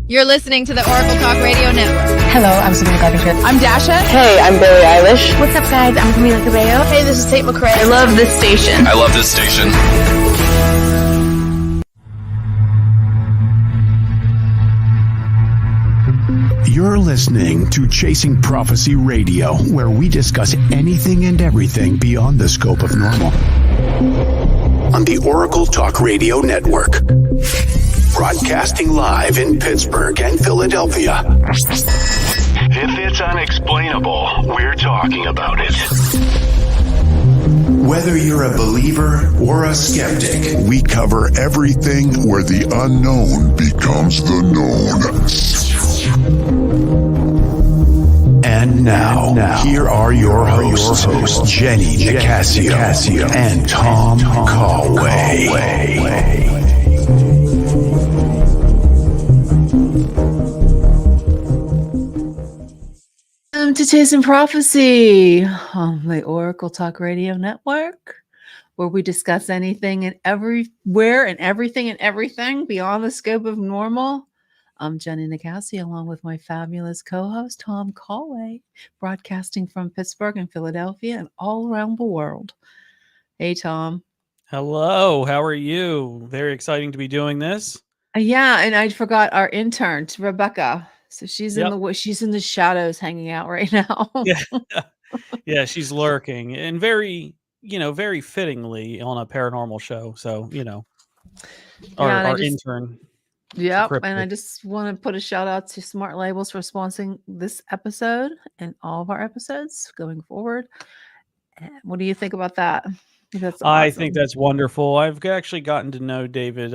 You're listening to the Oracle Talk Radio Network. Hello, I'm Sabrina Carpenter. I'm Dasha. Hey, I'm Billie Eilish. What's up, guys? I'm Camila Cabello. Hey, this is Tate McRae. I love this station. I love this station. You're listening to Chasing Prophecy Radio, where we discuss anything and everything beyond the scope of normal. On the Oracle Talk Radio Network. Broadcasting live in Pittsburgh and Philadelphia. If it's unexplainable, we're talking about it. Whether you're a believer or a skeptic, we cover everything where the unknown becomes the known. And now, here are your hosts, Jenny Nicasio and Tom Callway. Welcome to Chasing Prophecy on the Oracle Talk Radio Network, where we discuss anything and everywhere and everything beyond the scope of normal. I'm Jenny Nicasio, along with my fabulous co-host, Tom Callway, broadcasting from Pittsburgh and Philadelphia and all around the world. Hey, Tom. Hello. How are you? Very exciting to be doing this. Yeah, and I forgot our intern, Rebecca. So she's in the shadows hanging out right now. Yeah, she's lurking and very fittingly on a paranormal show. So, our intern. Yep. And I just want to put a shout out to Smart Labels for sponsoring this episode and all of our episodes going forward. What do you think about that? That's awesome. I think that's wonderful. I've actually gotten to know David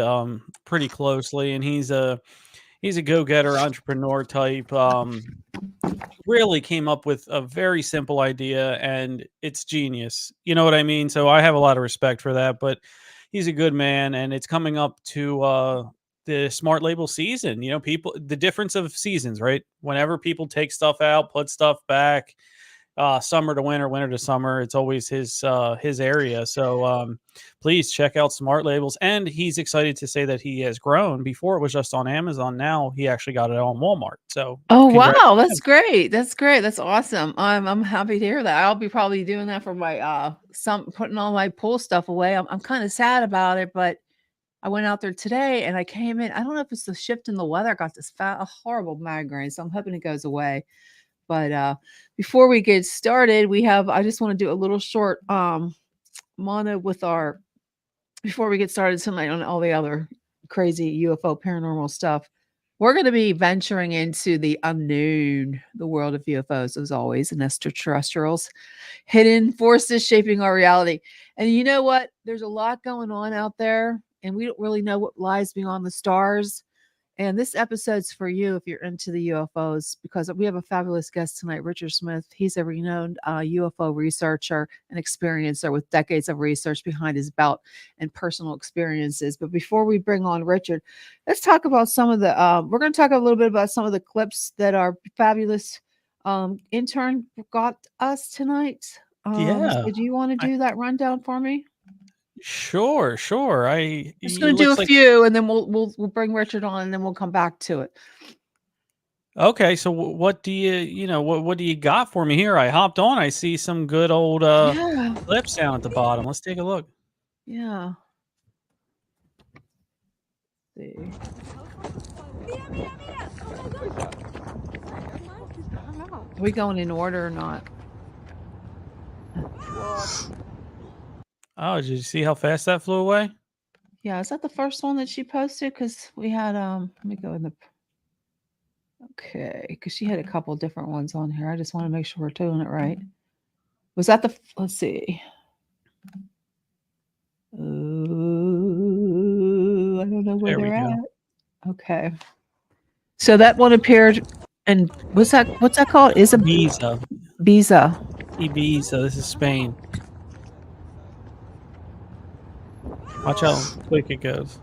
pretty closely, and he's a go-getter entrepreneur type. Really came up with a very simple idea, and it's genius. You know what I mean? So I have a lot of respect for that, but he's a good man, and it's coming up to the Smart Label season. People, the difference of seasons, right? Whenever people take stuff out, put stuff back, summer to winter, winter to summer, it's always his area. So please check out Smart Labels. And he's excited to say that he has grown. Before it was just on Amazon. Now he actually got it on Walmart. So wow, that's great. That's awesome. I'm happy to hear that. I'll be probably doing that for my putting all my pool stuff away. I'm kind of sad about it, but I went out there today and I came in. I don't know if it's the shift in the weather. I got this horrible migraine, so I'm hoping it goes away. But before we get started, I just want to do a little short mono before we get started tonight on all the other crazy UFO paranormal stuff. We're going to be venturing into the unknown, the world of UFOs, as always, and extraterrestrials, hidden forces shaping our reality. And you know what? There's a lot going on out there, and we don't really know what lies beyond the stars. And this episode's for you if you're into the UFOs, because we have a fabulous guest tonight, Richard Smith. He's a renowned UFO researcher and experiencer with decades of research behind his belt and personal experiences. But before we bring on Richard, let's talk about some of the, we're going to talk a little bit about some of the clips that our fabulous intern got us tonight. So do you want to do that rundown for me? Sure. I'm just going to do a few, and then we'll bring Richard on, and then we'll come back to it. Okay, so what do what do you got for me here? I hopped on. I see some good old clips down at the bottom. Let's take a look. Yeah. Let's see. Are we going in order or not? Oh, did you see how fast that flew away? Yeah, is that the first one that she posted? Because we had let me go in the because she had a couple different ones on here. I just want to make sure we're doing it right. Was that let's see. I don't know where they're at. Okay. So that one appeared, and what's that called? Ibiza. This is Spain. Watch how quick it goes.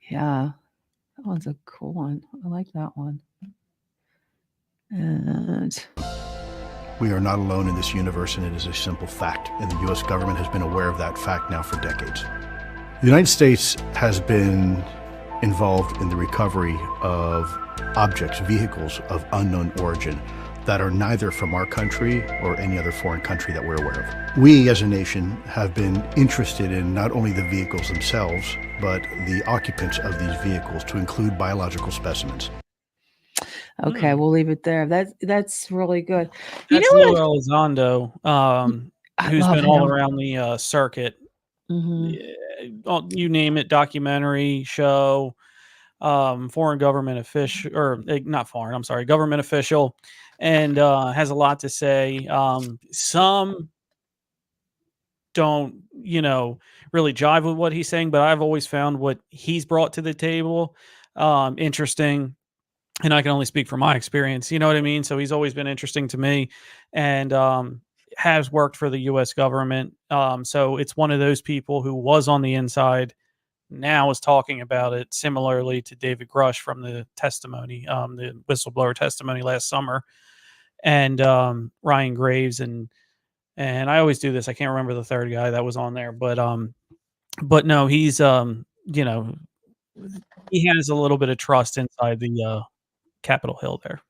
Yeah, that one's a cool one. I like that one. And we are not alone in this universe, and it is a simple fact. And the U.S. government has been aware of that fact now for decades. The United States has been involved in the recovery of objects, vehicles of unknown origin that are neither from our country or any other foreign country that we're aware of. We as a nation have been interested in not only the vehicles themselves, but the occupants of these vehicles, to include biological specimens. Okay, we'll leave it there. That's really good. That's What? Lou Elizondo, I who's love been all him. around the circuit. Mhm. You name it, documentary, show, foreign government official, or not foreign, I'm sorry, government official, and has a lot to say. Some don't, really jive with what he's saying, but I've always found what he's brought to the table interesting. And I can only speak from my experience, you know what I mean? So he's always been interesting to me, and has worked for the US government. So it's one of those people who was on the inside, now is talking about it, similarly to David Grush from the testimony, the whistleblower testimony last summer, and Ryan Graves, and I always do this. I can't remember the third guy that was on there, but no, he's he has a little bit of trust inside the Capitol Hill there.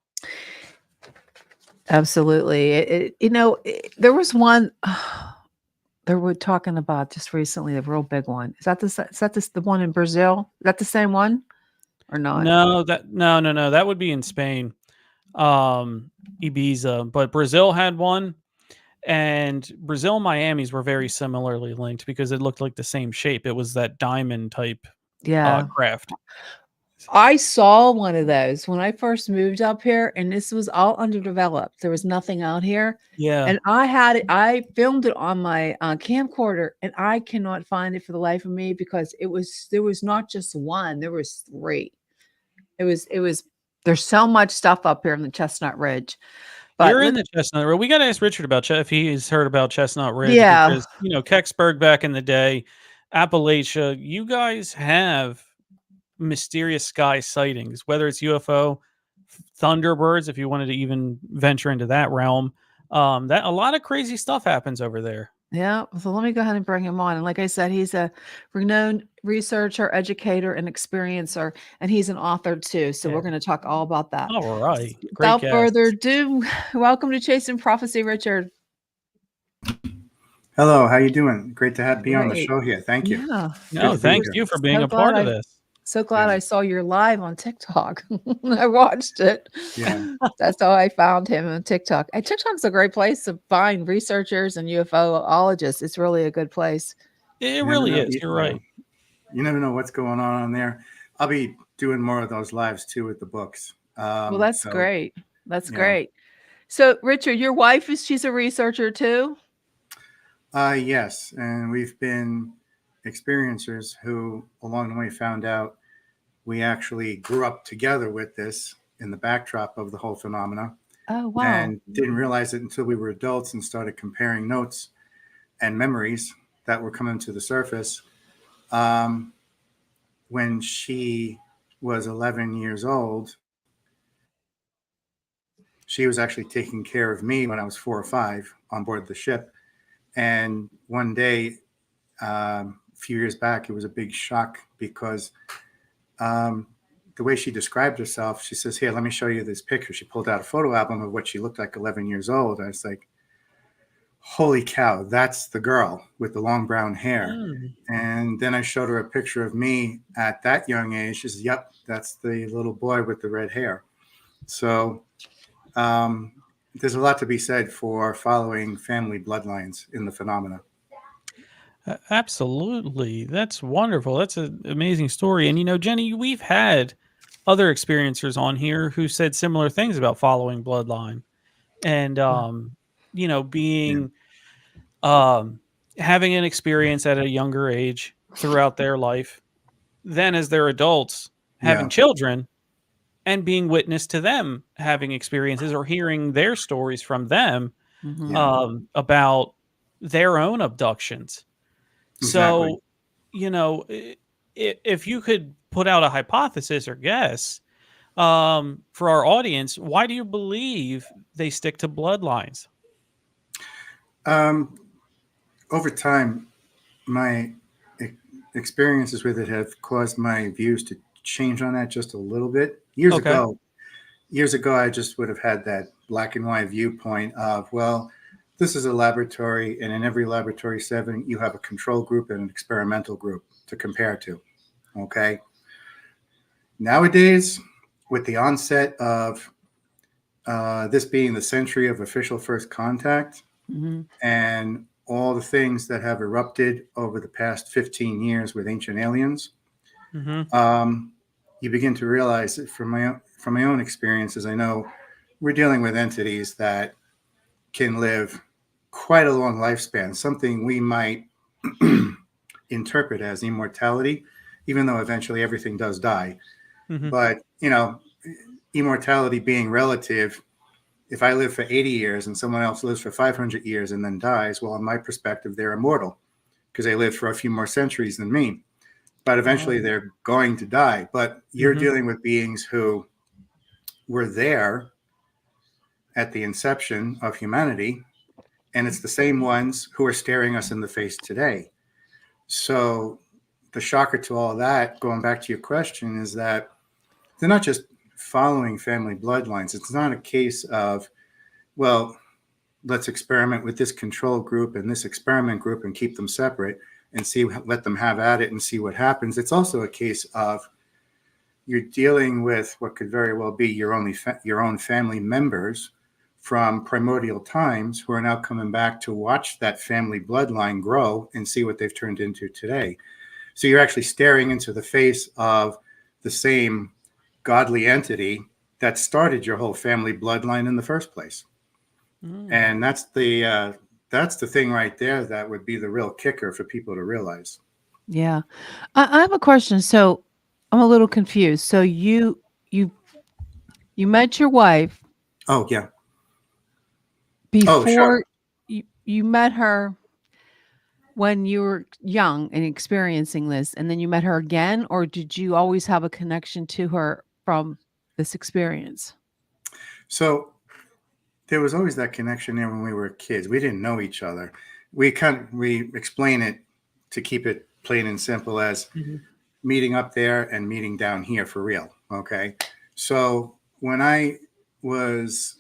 Absolutely. There was one they were talking about just recently, a real big one. Is that the one in Brazil? Is that the same one or not? No, that would be in Spain, Ibiza, but Brazil had one, and Brazil and Miami's were very similarly linked because it looked like the same shape. It was that diamond type Yeah. craft. I saw one of those when I first moved up here, and this was all underdeveloped. There was nothing out here. Yeah. And I filmed it on my camcorder, and I cannot find it for the life of me because there was not just one, there was three. There's so much stuff up here in the Chestnut Ridge. But You're in the Chestnut Ridge. We got to ask Richard about if he's heard about Chestnut Ridge. Yeah. Because, Kecksburg back in the day, Appalachia, you guys have mysterious sky sightings, whether it's UFO, Thunderbirds, if you wanted to even venture into that realm. That a lot of crazy stuff happens over there. Yeah, so let me go ahead and bring him on. And like I said, he's a renowned researcher, educator, and experiencer, and he's an author too. So we're going to talk all about that. All right. Without further ado, welcome to Chasing Prophecy, Richard. Hello, how you doing? Great to be on the show here. Thank you. Yeah. No, thank you for being a part of this. So glad I saw your live on TikTok. I watched it. Yeah. That's how I found him on TikTok. And TikTok's a great place to find researchers and UFOologists. It's really a good place. It really is. You're right. You never know what's going on there. I'll be doing more of those lives too with the books. Well, that's great. That's great. So, Richard, your wife she's a researcher too? Yes. And we've been experiencers who along the way found out we actually grew up together with this in the backdrop of the whole phenomena. Oh, wow. And didn't realize it until we were adults and started comparing notes and memories that were coming to the surface. When she was 11 years old, she was actually taking care of me when I was 4 or 5 on board the ship. And one day, a few years back, it was a big shock because the way she described herself, she says, "Here, let me show you this picture." She pulled out a photo album of what she looked like 11 years old. I was like, holy cow, that's the girl with the long brown hair. And then I showed her a picture of me at that young age. She says, "Yep, that's the little boy with the red hair." So there's a lot to be said for following family bloodlines in the phenomena. Absolutely. That's wonderful. That's an amazing story. And, Jenny, we've had other experiencers on here who said similar things about following bloodline and, being, having an experience at a younger age throughout their life. Then as they're adults, having children and being witness to them having experiences or hearing their stories from them about their own abductions. Exactly. So, if you could put out a hypothesis or guess for our audience, why do you believe they stick to bloodlines? Over time, my experiences with it have caused my views to change on that just a little bit. Years Okay. ago, I just would have had that black and white viewpoint of, well, this is a laboratory, and in every laboratory setting, you have a control group and an experimental group to compare to. Okay. Nowadays, with the onset of this being the century of official first contact, and all the things that have erupted over the past 15 years with ancient aliens, you begin to realize that from my own experiences, I know we're dealing with entities that can live quite a long lifespan, something we might interpret as immortality, even though eventually everything does die. But, immortality being relative, if I live for 80 years and someone else lives for 500 years and then dies, well, in my perspective, they're immortal because they lived for a few more centuries than me. But eventually they're going to die. But you're dealing with beings who were there at the inception of humanity, and it's the same ones who are staring us in the face today. So the shocker to all that, going back to your question, is that they're not just following family bloodlines. It's not a case of, well, let's experiment with this control group and this experiment group and keep them separate and let them have at it and see what happens. It's also a case of you're dealing with what could very well be your own family members from primordial times who are now coming back to watch that family bloodline grow and see what they've turned into today. So you're actually staring into the face of the same godly entity that started your whole family bloodline in the first place. And that's the thing right there that would be the real kicker for people to realize. Yeah. I have a question. So I'm a little confused. So you met your wife Oh, yeah. before Oh, sure. you met her when you were young and experiencing this, and then you met her again, or did you always have a connection to her from this experience? So there was always that connection there when we were kids. We didn't know each other. We explain it to keep it plain and simple as meeting up there and meeting down here for real. Okay. So when I was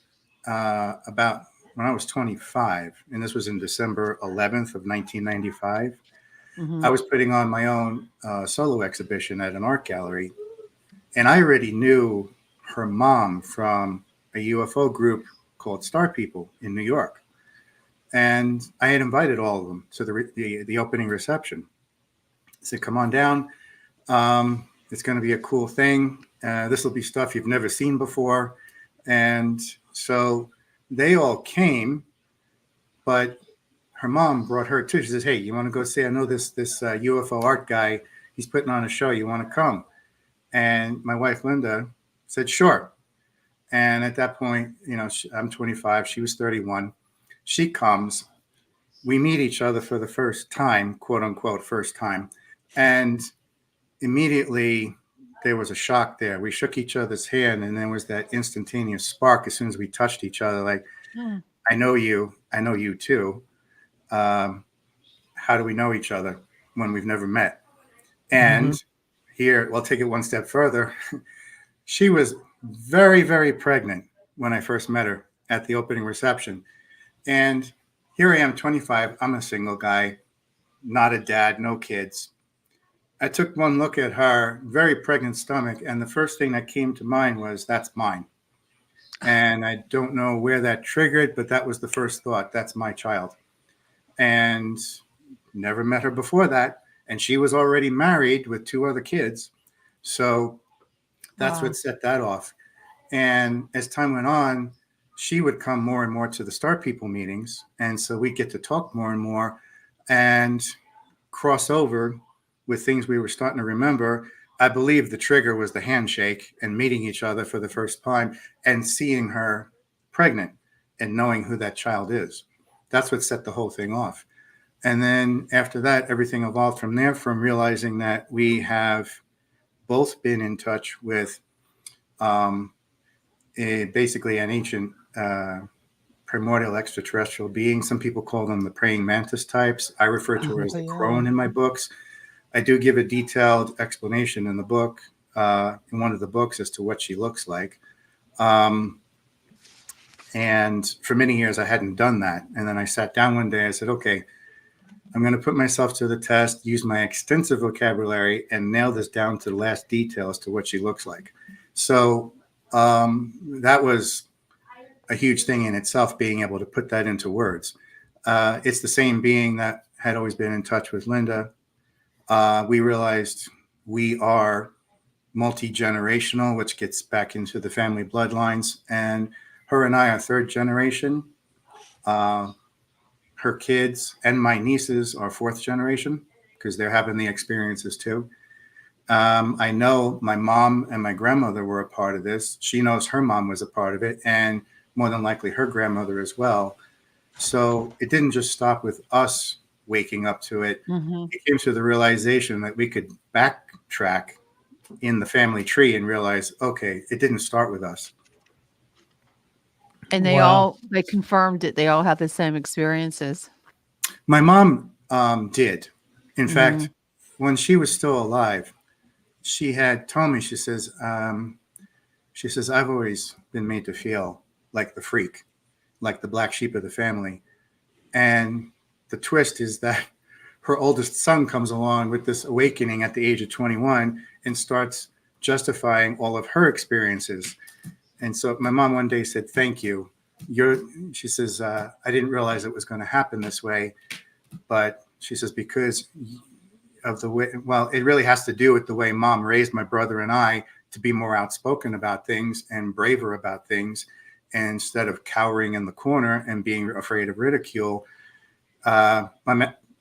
when I was 25, and this was in December 11th of 1995, I was putting on my own solo exhibition at an art gallery, and I already knew her mom from a UFO group called Star People in New York. And I had invited all of them to the opening reception. I said, come on down. It's going to be a cool thing. This will be stuff you've never seen before. And so they all came, but her mom brought her too. She says, hey, you want to go see? I know this UFO art guy. He's putting on a show. You want to come? And my wife, Linda, said, sure. And at that point, I'm 25. She was 31. She comes. We meet each other for the first time, quote unquote, first time. And immediately there was a shock there. We shook each other's hand, and there was that instantaneous spark as soon as we touched each other. Like, I know you too. How do we know each other when we've never met? And here, we'll take it one step further. She was very, very pregnant when I first met her at the opening reception. And here I am, 25. I'm a single guy, not a dad, no kids. I took one look at her very pregnant stomach, and the first thing that came to mind was, that's mine. And I don't know where that triggered, but that was the first thought. That's my child. And never met her before that. And she was already married with 2 other kids. So that's what set that off. And as time went on, she would come more and more to the Star People meetings. And so we get to talk more and more and cross over with things we were starting to remember. I believe the trigger was the handshake and meeting each other for the first time and seeing her pregnant and knowing who that child is. That's what set the whole thing off. And then after that, everything evolved from there, from realizing that we have both been in touch with basically an ancient primordial extraterrestrial being. Some people call them the praying mantis types. I refer to her as the crone in my books. I do give a detailed explanation in the book in one of the books as to what she looks like. And for many years, I hadn't done that. And then I sat down one day, I said, okay, I'm going to put myself to the test, use my extensive vocabulary, and nail this down to the last detail as to what she looks like. So that was a huge thing in itself, being able to put that into words. It's the same being that had always been in touch with Linda. We realized we are multi-generational, which gets back into the family bloodlines. And her and I are third generation. Her kids and my nieces are fourth generation because they're having the experiences too. I know my mom and my grandmother were a part of this. She knows her mom was a part of it, and more than likely her grandmother as well. So it didn't just stop with us waking up to it. It came to the realization that we could backtrack in the family tree and realize, okay, it didn't start with us. And they confirmed it. They all have the same experiences. My mom did. In fact, when she was still alive, she had told me, she says, I've always been made to feel like the freak, like the black sheep of the family. And the twist is that her oldest son comes along with this awakening at the age of 21 and starts justifying all of her experiences. And so my mom one day said, thank you. She says, I didn't realize it was going to happen this way. But she says, because of the way, well, it really has to do with the way mom raised my brother and I to be more outspoken about things and braver about things. And instead of cowering in the corner and being afraid of ridicule,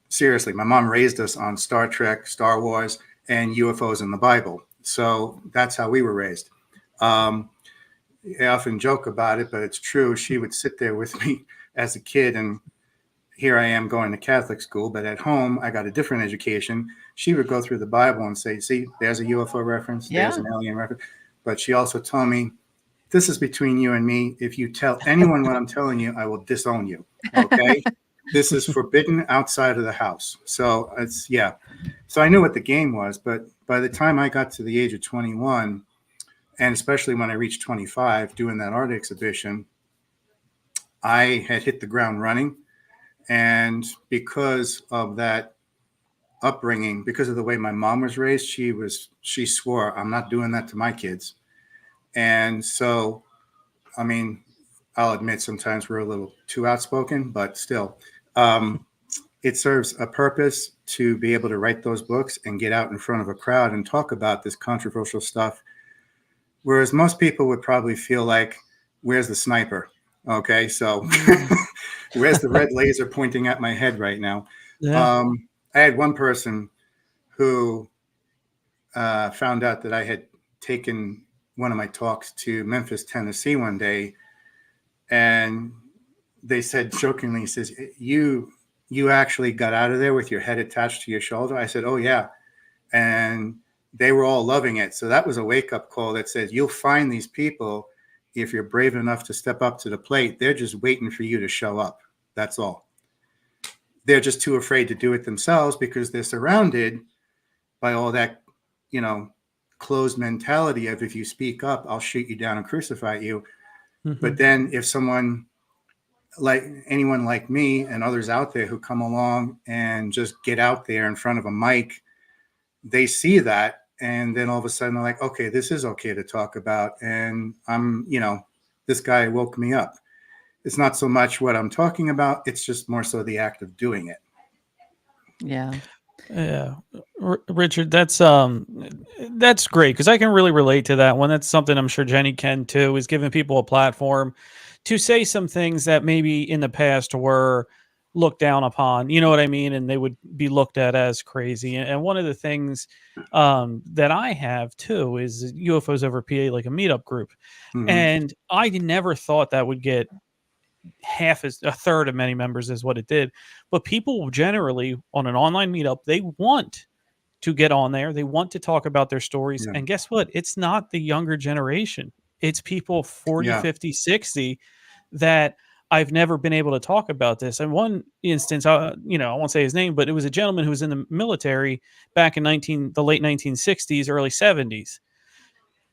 seriously, my mom raised us on Star Trek, Star Wars, and UFOs in the Bible. So that's how we were raised. I often joke about it, but it's true. She would sit there with me as a kid, and here I am going to Catholic school, but at home, I got a different education. She would go through the Bible and say, see, there's a UFO reference, there's an alien reference. But she also told me, this is between you and me. If you tell anyone what I'm telling you, I will disown you. Okay? This is forbidden outside of the house. So it's, yeah. So I knew what the game was, but by the time I got to the age of 21, and especially when I reached 25 doing that art exhibition, I had hit the ground running. And because of that upbringing, because of the way my mom was raised, she swore, I'm not doing that to my kids. And so, I mean, I'll admit sometimes we're a little too outspoken, but still, it serves a purpose to be able to write those books and get out in front of a crowd and talk about this controversial stuff. Whereas most people would probably feel like, where's the sniper? Okay, so where's the red laser pointing at my head right now? Yeah. I had one person who found out that I had taken one of my talks to Memphis, Tennessee one day, and they said jokingly, he says, you actually got out of there with your head attached to your shoulder? I said, oh yeah. And they were all loving it. So that was a wake-up call that says, you'll find these people, if you're brave enough to step up to the plate, they're just waiting for you to show up. That's all. They're just too afraid to do it themselves because they're surrounded by all that, closed mentality of, if you speak up, I'll shoot you down and crucify you. Mm-hmm. But then if someone like anyone like me and others out there who come along and just get out there in front of a mic, they see that. And then all of a sudden they're like, okay, this is okay to talk about. And I'm, this guy woke me up. It's not so much what I'm talking about. It's just more so the act of doing it. Yeah. Yeah. Richard, that's great. Cause I can really relate to that one. That's something I'm sure Jenny can too, is giving people a platform to say some things that maybe in the past were looked down upon, you know what I mean? And they would be looked at as crazy. And one of the things that I have too is UFOs Over PA, like a meetup group. Mm-hmm. And I never thought that would get a third of many members is what it did. But people generally on an online meetup, they want to get on there. They want to talk about their stories. Yeah. And guess what? It's not the younger generation. It's people 40, 50, 60 that I've never been able to talk about this. And one instance, I won't say his name, but it was a gentleman who was in the military back in the late 1960s, early 70s.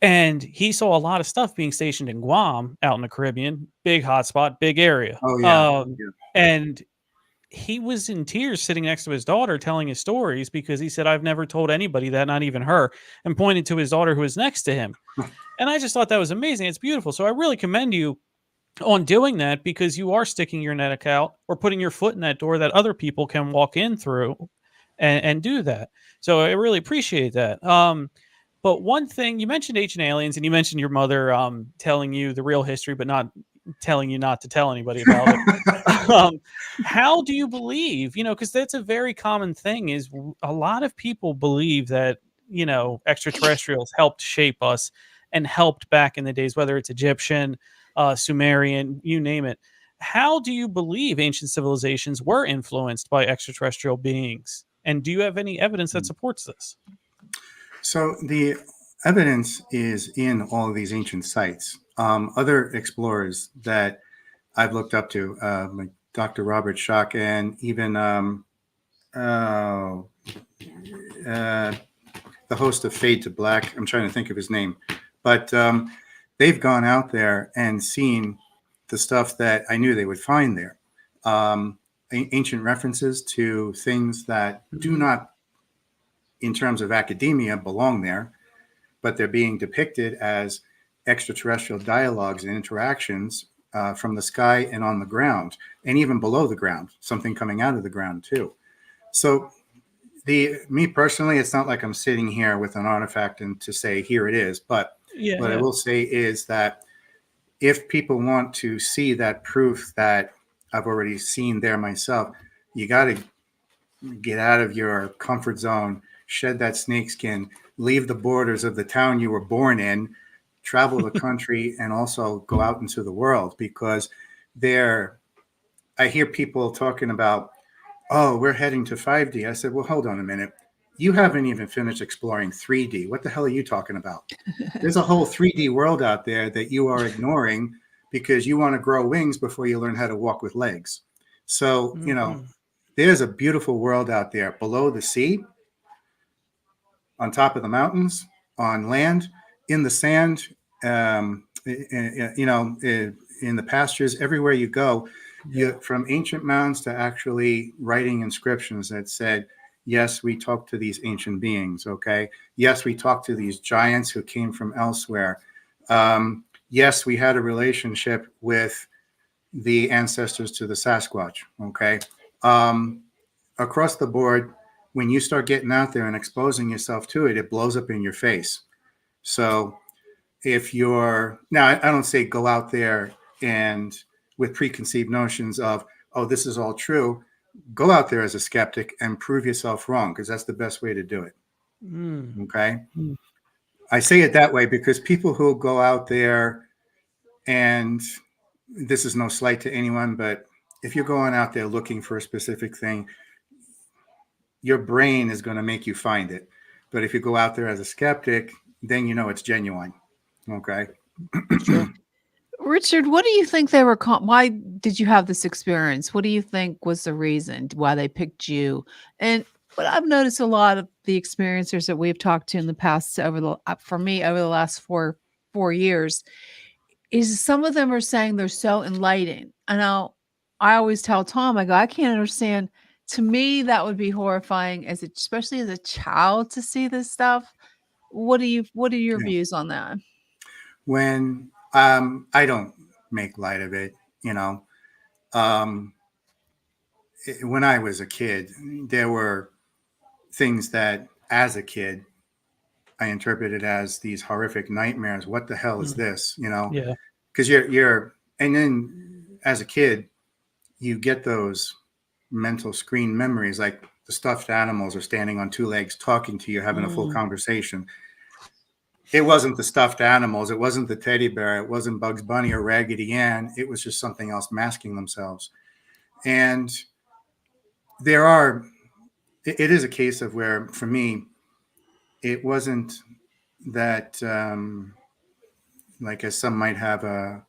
And he saw a lot of stuff being stationed in Guam out in the Caribbean, big hotspot, big area. Oh yeah. Yeah. And he was in tears sitting next to his daughter telling his stories because he said, I've never told anybody that, not even her, and pointed to his daughter who was next to him. And I just thought that was amazing. It's beautiful. So I really commend you on doing that because you are sticking your neck out or putting your foot in that door that other people can walk in through and do that. So I really appreciate that. But one thing you mentioned ancient aliens and you mentioned your mother telling you the real history, but not telling you not to tell anybody about it. How do you believe, because that's a very common thing is a lot of people believe that, extraterrestrials helped shape us and helped back in the days, whether it's Egyptian, Sumerian, you name it. How do you believe ancient civilizations were influenced by extraterrestrial beings? And do you have any evidence that supports this? So the evidence is in all of these ancient sites. Other explorers that I've looked up to, like Dr. Robert Schoch and even the host of Fade to Black. I'm trying to think of his name, but they've gone out there and seen the stuff that I knew they would find there. Ancient references to things that do not, in terms of academia, belong there, but they're being depicted as extraterrestrial dialogues and interactions from the sky and on the ground, and even below the ground, something coming out of the ground too. So me personally, it's not like I'm sitting here with an artifact and to say, here it is. But what I will say is that if people want to see that proof that I've already seen there myself, you got to get out of your comfort zone, shed that snakeskin, leave the borders of the town you were born in, travel the country, and also go out into the world. Because I hear people talking about, oh, we're heading to 5D. I said, well, hold on a minute. You haven't even finished exploring 3D. What the hell are you talking about? There's a whole 3D world out there that you are ignoring because you want to grow wings before you learn how to walk with legs. So, there's a beautiful world out there below the sea, on top of the mountains, on land, in the sand, in the pastures, everywhere you go. From ancient mounds to actually writing inscriptions that said, yes, we talked to these ancient beings. Okay. Yes, we talked to these giants who came from elsewhere. Yes, we had a relationship with the ancestors to the Sasquatch. Okay. Across the board, when you start getting out there and exposing yourself to it, it blows up in your face. So now I don't say go out there and with preconceived notions of, oh, this is all true. Go out there as a skeptic and prove yourself wrong, because that's the best way to do it. Okay. I say it that way because people who go out there, and this is no slight to anyone, but if you're going out there looking for a specific thing, your brain is going to make you find it. But if you go out there as a skeptic, then it's genuine. Okay. Sure. Richard, what do you think they were why did you have this experience? What do you think was the reason why they picked you? And what I've noticed a lot of the experiencers that we've talked to in the past over the last four years is some of them are saying they're so enlightened. And I always tell Tom, I go, I can't understand. To me, that would be horrifying, especially as a child, to see this stuff. What are your views on that? When I don't make light of it, when I was a kid, there were things that as a kid I interpreted as these horrific nightmares. What the hell is this? Because and then as a kid, you get those mental screen memories, like the stuffed animals are standing on two legs talking to you, having a full conversation. It wasn't the stuffed animals. It wasn't the teddy bear. It wasn't Bugs Bunny or Raggedy Ann. It was just something else masking themselves. And it is a case of where, for me, it wasn't that, like as some might have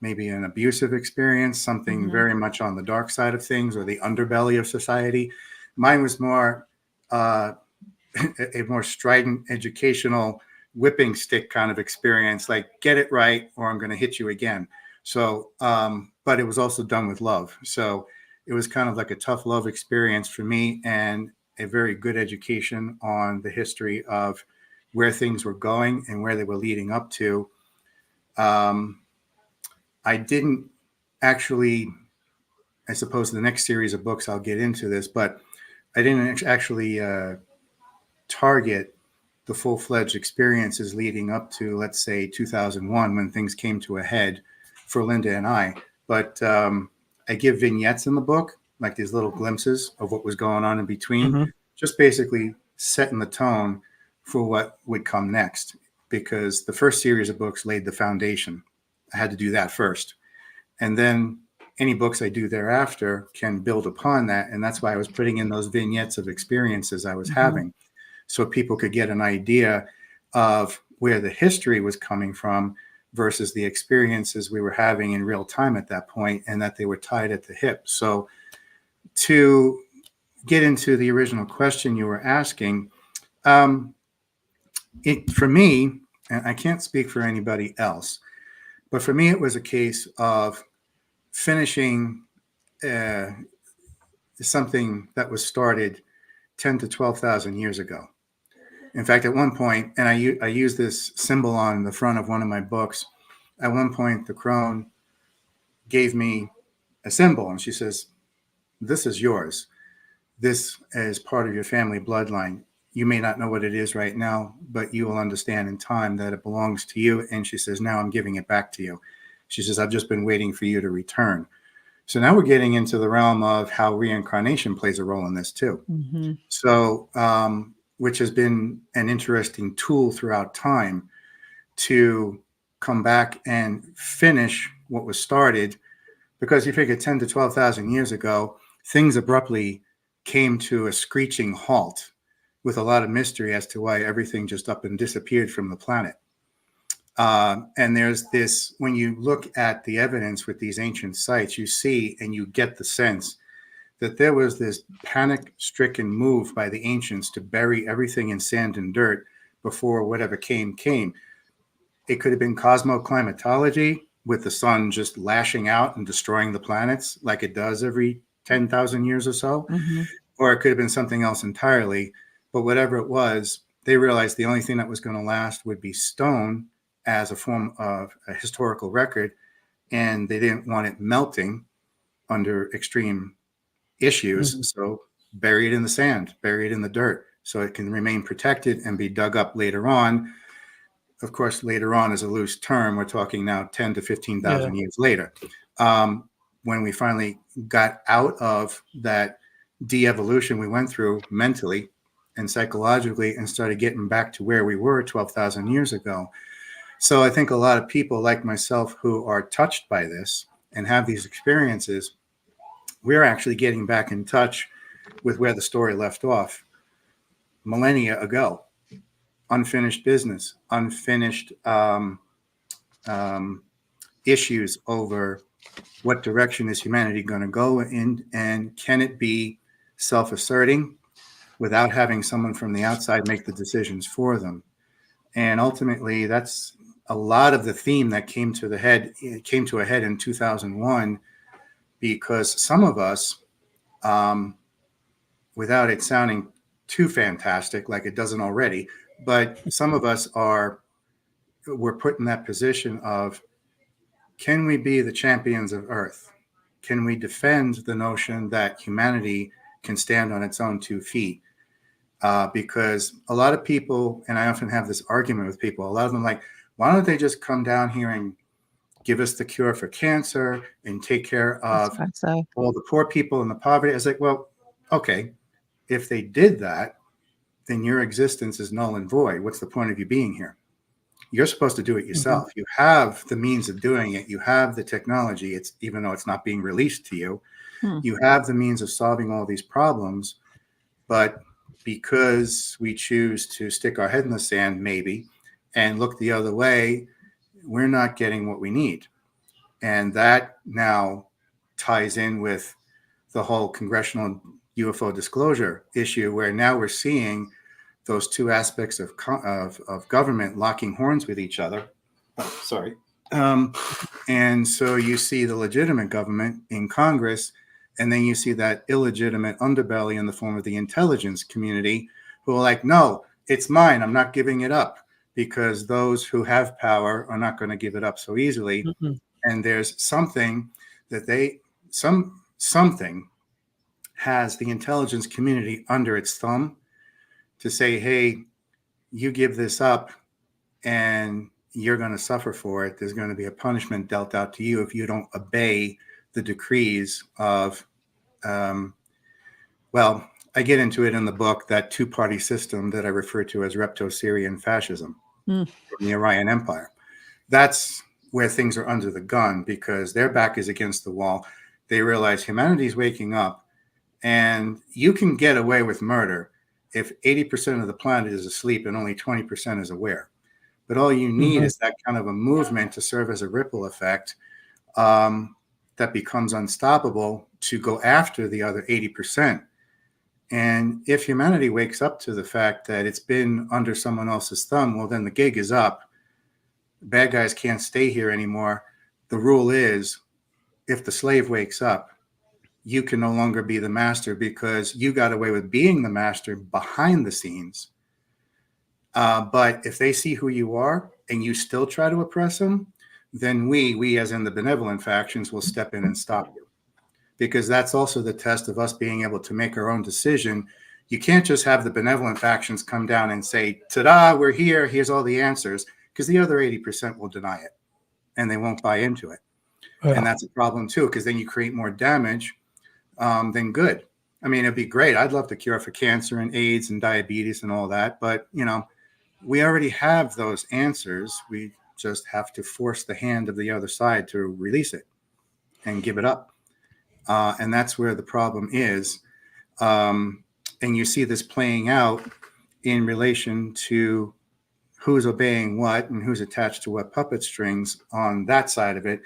maybe an abusive experience, something very much on the dark side of things or the underbelly of society. Mine was more a more strident educational whipping stick kind of experience, like get it right or I'm going to hit you again. So, but it was also done with love. So it was kind of like a tough love experience for me and a very good education on the history of where things were going and where they were leading up to. I didn't actually, I suppose the next series of books I'll get into this, but I didn't actually target the full-fledged experiences leading up to, let's say, 2001, when things came to a head for Linda and I. But I give vignettes in the book, like these little glimpses of what was going on in between, just basically setting the tone for what would come next, because the first series of books laid the foundation. I had to do that first. And then any books I do thereafter can build upon that. And that's why I was putting in those vignettes of experiences I was having, so people could get an idea of where the history was coming from versus the experiences we were having in real time at that point, and that they were tied at the hip. So to get into the original question you were asking, for me, and I can't speak for anybody else, but for me, it was a case of finishing something that was started 10 to 12,000 years ago. In fact, at one point, and I use this symbol on the front of one of my books, at one point, the crone gave me a symbol, and she says, "This is yours. This is part of your family bloodline. You may not know what it is right now, but you will understand in time that it belongs to you." And she says, "Now I'm giving it back to you." She says, "I've just been waiting for you to return." So now we're getting into the realm of how reincarnation plays a role in this too. So, which has been an interesting tool throughout time to come back and finish what was started. Because you figure 10 to 12,000 years ago, things abruptly came to a screeching halt with a lot of mystery as to why everything just up and disappeared from the planet. And there's this, when you look at the evidence with these ancient sites, you see and you get the sense that there was this panic-stricken move by the ancients to bury everything in sand and dirt before whatever came. It could have been cosmoclimatology, with the sun just lashing out and destroying the planets like it does every 10,000 years or so. Or it could have been something else entirely. But whatever it was, they realized the only thing that was going to last would be stone as a form of a historical record. And they didn't want it melting under extreme issues. So bury it in the sand, bury it in the dirt, so it can remain protected and be dug up later on. Of course, later on is a loose term. We're talking now 10 to 15,000 years later. When we finally got out of that de-evolution we went through mentally and psychologically and started getting back to where we were 12,000 years ago. So I think a lot of people like myself who are touched by this and have these experiences, we're actually getting back in touch with where the story left off millennia ago. Unfinished business, unfinished issues over what direction is humanity going to go in, and can it be self-asserting without having someone from the outside make the decisions for them. And ultimately, that's a lot of the theme that came to a head in 2001, because some of us, without it sounding too fantastic like it doesn't already, but some of us we're put in that position of, can we be the champions of Earth? Can we defend the notion that humanity can stand on its own 2 feet? Because a lot of people, and I often have this argument with people, a lot of them like, why don't they just come down here and give us the cure for cancer and take care of all the poor people and the poverty? I was like, well, okay, if they did that, then your existence is null and void. What's the point of you being here? You're supposed to do it yourself. You have the means of doing it. You have the technology. It's, even though it's not being released to you, you have the means of solving all these problems. But because we choose to stick our head in the sand, maybe, and look the other way, we're not getting what we need. And that now ties in with the whole congressional UFO disclosure issue, where now we're seeing those two aspects of government locking horns with each other. Oh, sorry. And so you see the legitimate government in Congress, and then you see that illegitimate underbelly in the form of the intelligence community who are like, no, it's mine. I'm not giving it up, because those who have power are not going to give it up so easily. Mm-hmm. And there's something that something has the intelligence community under its thumb to say, hey, you give this up and you're going to suffer for it. There's going to be a punishment dealt out to you if you don't obey the decrees of, well, I get into it in the book, that two-party system that I refer to as Repto-Syrian fascism from the Orion Empire. That's where things are under the gun, because their back is against the wall. They realize humanity's waking up, and you can get away with murder if 80% of the planet is asleep and only 20% is aware. But all you need is that kind of a movement to serve as a ripple effect that becomes unstoppable to go after the other 80%. And if humanity wakes up to the fact that it's been under someone else's thumb, well, then the gig is up. Bad guys can't stay here anymore. The rule is, if the slave wakes up, you can no longer be the master, because you got away with being the master behind the scenes. But if they see who you are and you still try to oppress them, then we as in the benevolent factions will step in and stop you. Because that's also the test of us being able to make our own decision. You can't just have the benevolent factions come down and say, ta-da, we're here, here's all the answers, because the other 80% will deny it and they won't buy into it. Yeah. And that's a problem too, because then you create more damage than good. I mean, it'd be great. I'd love to cure for cancer and AIDS and diabetes and all that. But, you know, we already have those answers. We just have to force the hand of the other side to release it and give it up. And that's where the problem is. And you see this playing out in relation to who's obeying what and who's attached to what puppet strings on that side of it,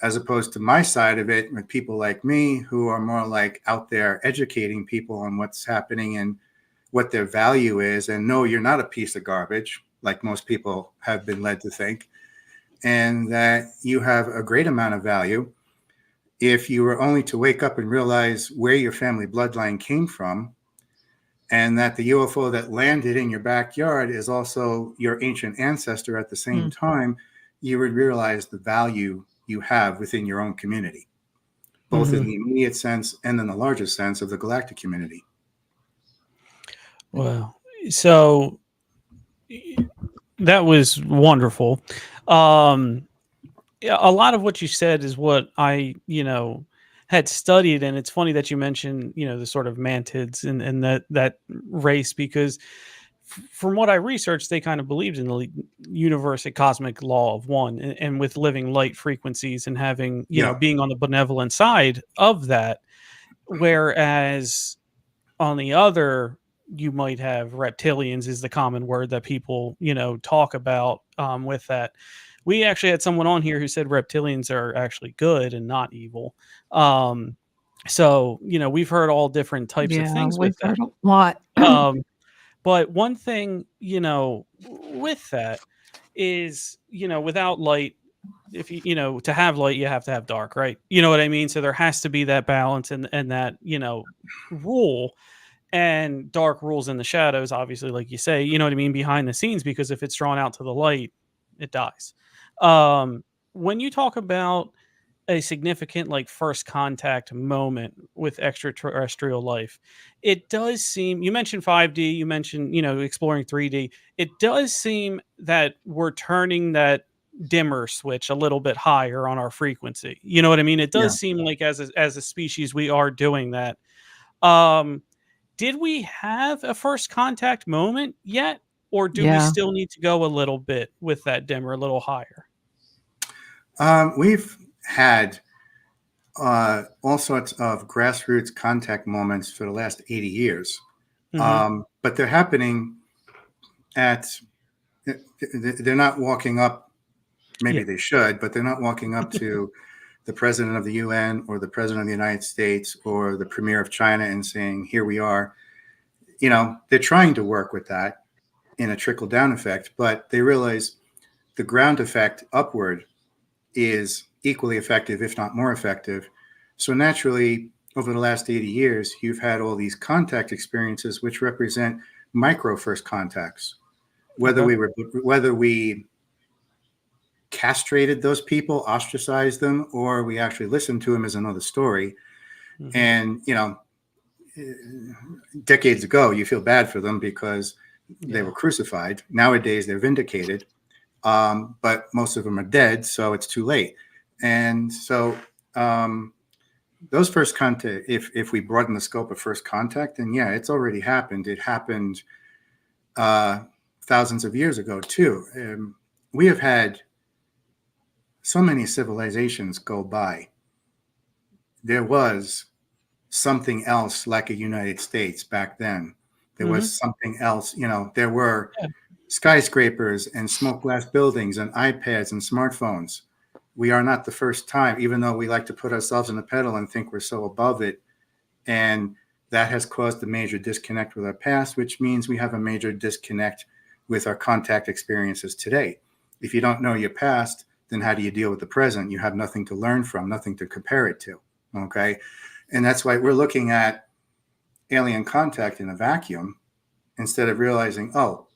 as opposed to my side of it with people like me who are more like out there educating people on what's happening and what their value is. And no, you're not a piece of garbage, like most people have been led to think, and that you have a great amount of value if you were only to wake up and realize where your family bloodline came from, and that the UFO that landed in your backyard is also your ancient ancestor at the same time, you would realize the value you have within your own community, both in the immediate sense and in the larger sense of the galactic community. Wow. So that was wonderful. A lot of what you said is what I, had studied. And it's funny that you mentioned, the sort of mantids and that race, because from what I researched, they kind of believed in the universe, a cosmic law of one, and with living light frequencies and having, being on the benevolent side of that. Whereas on the other, you might have reptilians is the common word that people, talk about with that. We actually had someone on here who said reptilians are actually good and not evil. So, we've heard all different types of things with that. We've heard a lot. But one thing, with that is, without light, if you, to have light, you have to have dark, right? You know what I mean? So there has to be that balance and that, rule. And dark rules in the shadows, obviously, like you say, you know what I mean, behind the scenes, because if it's drawn out to the light, it dies. When you talk about a significant first contact moment with extraterrestrial life, it does seem, you mentioned 5D, you mentioned, exploring 3D. It does seem that we're turning that dimmer switch a little bit higher on our frequency. You know what I mean? It does seem like as a species, we are doing that. Did we have a first contact moment yet? Or do we still need to go a little bit with that dimmer, a little higher? We've had all sorts of grassroots contact moments for the last 80 years. But they're happening they're not walking up, maybe they should, but they're not walking up to the president of the UN or the president of the United States or the premier of China and saying, here we are. They're trying to work with that. in a trickle-down effect, but they realize the ground effect upward is equally effective, if not more effective. So naturally, over the last 80 years, you've had all these contact experiences, which represent micro first contacts. Whether we castrated those people, ostracized them, or we actually listened to them is another story. Mm-hmm. And, you know, decades ago, you feel bad for them because they were crucified. Nowadays, they're vindicated, but most of them are dead, so it's too late. And so those first contact, if we broaden the scope of first contact, then yeah, it's already happened. It happened thousands of years ago too. We have had so many civilizations go by. There was something else like a United States back then. There was something else, you know, there were skyscrapers and smoke glass buildings and iPads and smartphones. We are not the first time, even though we like to put ourselves in the pedal and think we're so above it. And that has caused a major disconnect with our past, which means we have a major disconnect with our contact experiences today. If you don't know your past, then how do you deal with the present? You have nothing to learn from, nothing to compare it to. Okay. And that's why we're looking at alien contact in a vacuum instead of realizing, oh,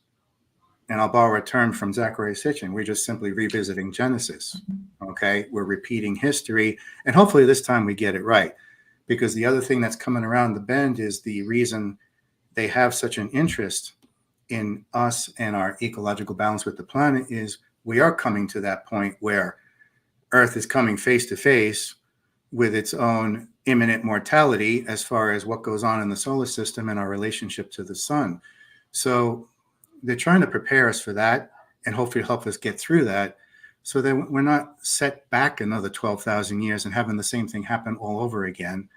and I'll borrow a term from Zachary Sitchin, we're just simply revisiting Genesis. Okay. We're repeating history. And hopefully this time we get it right. Because the other thing that's coming around the bend is the reason they have such an interest in us and our ecological balance with the planet is we are coming to that point where Earth is coming face to face with its own imminent mortality as far as what goes on in the solar system and our relationship to the sun. So they're trying to prepare us for that and hopefully help us get through that so that we're not set back another 12,000 years and having the same thing happen all over again,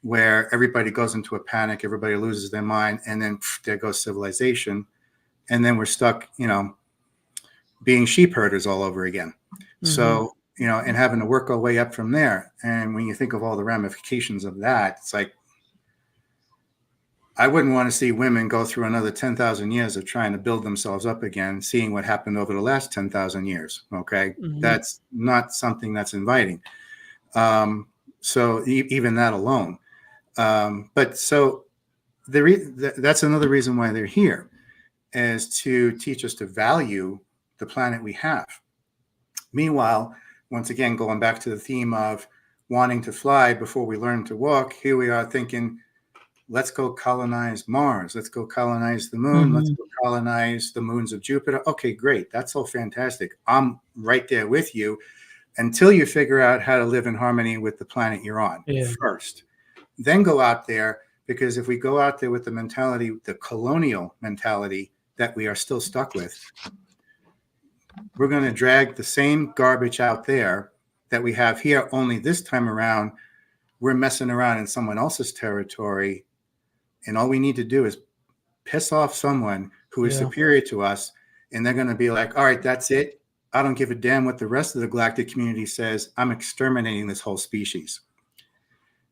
where everybody goes into a panic, everybody loses their mind, and then there goes civilization. And then we're stuck, you know, being sheep herders all over again. Mm-hmm. So, you know, and having to work our way up from there. And when you think of all the ramifications of that, it's like, I wouldn't want to see women go through another 10,000 years of trying to build themselves up again, seeing what happened over the last 10,000 years. Okay. Mm-hmm. That's not something that's inviting. So even that alone. But so that's another reason why they're here, is to teach us to value the planet we have. Meanwhile, once again, going back to the theme of wanting to fly before we learn to walk, here we are thinking, let's go colonize Mars. Let's go colonize the moon. Mm-hmm. Let's go colonize the moons of Jupiter. Okay, great. That's all fantastic. I'm right there with you until you figure out how to live in harmony with the planet you're on first. Then go out there, because if we go out there with the mentality, the colonial mentality that we are still stuck with, we're going to drag the same garbage out there that we have here, only this time around, we're messing around in someone else's territory. And all we need to do is piss off someone who is superior to us. And they're going to be like, all right, that's it. I don't give a damn what the rest of the galactic community says. I'm exterminating this whole species.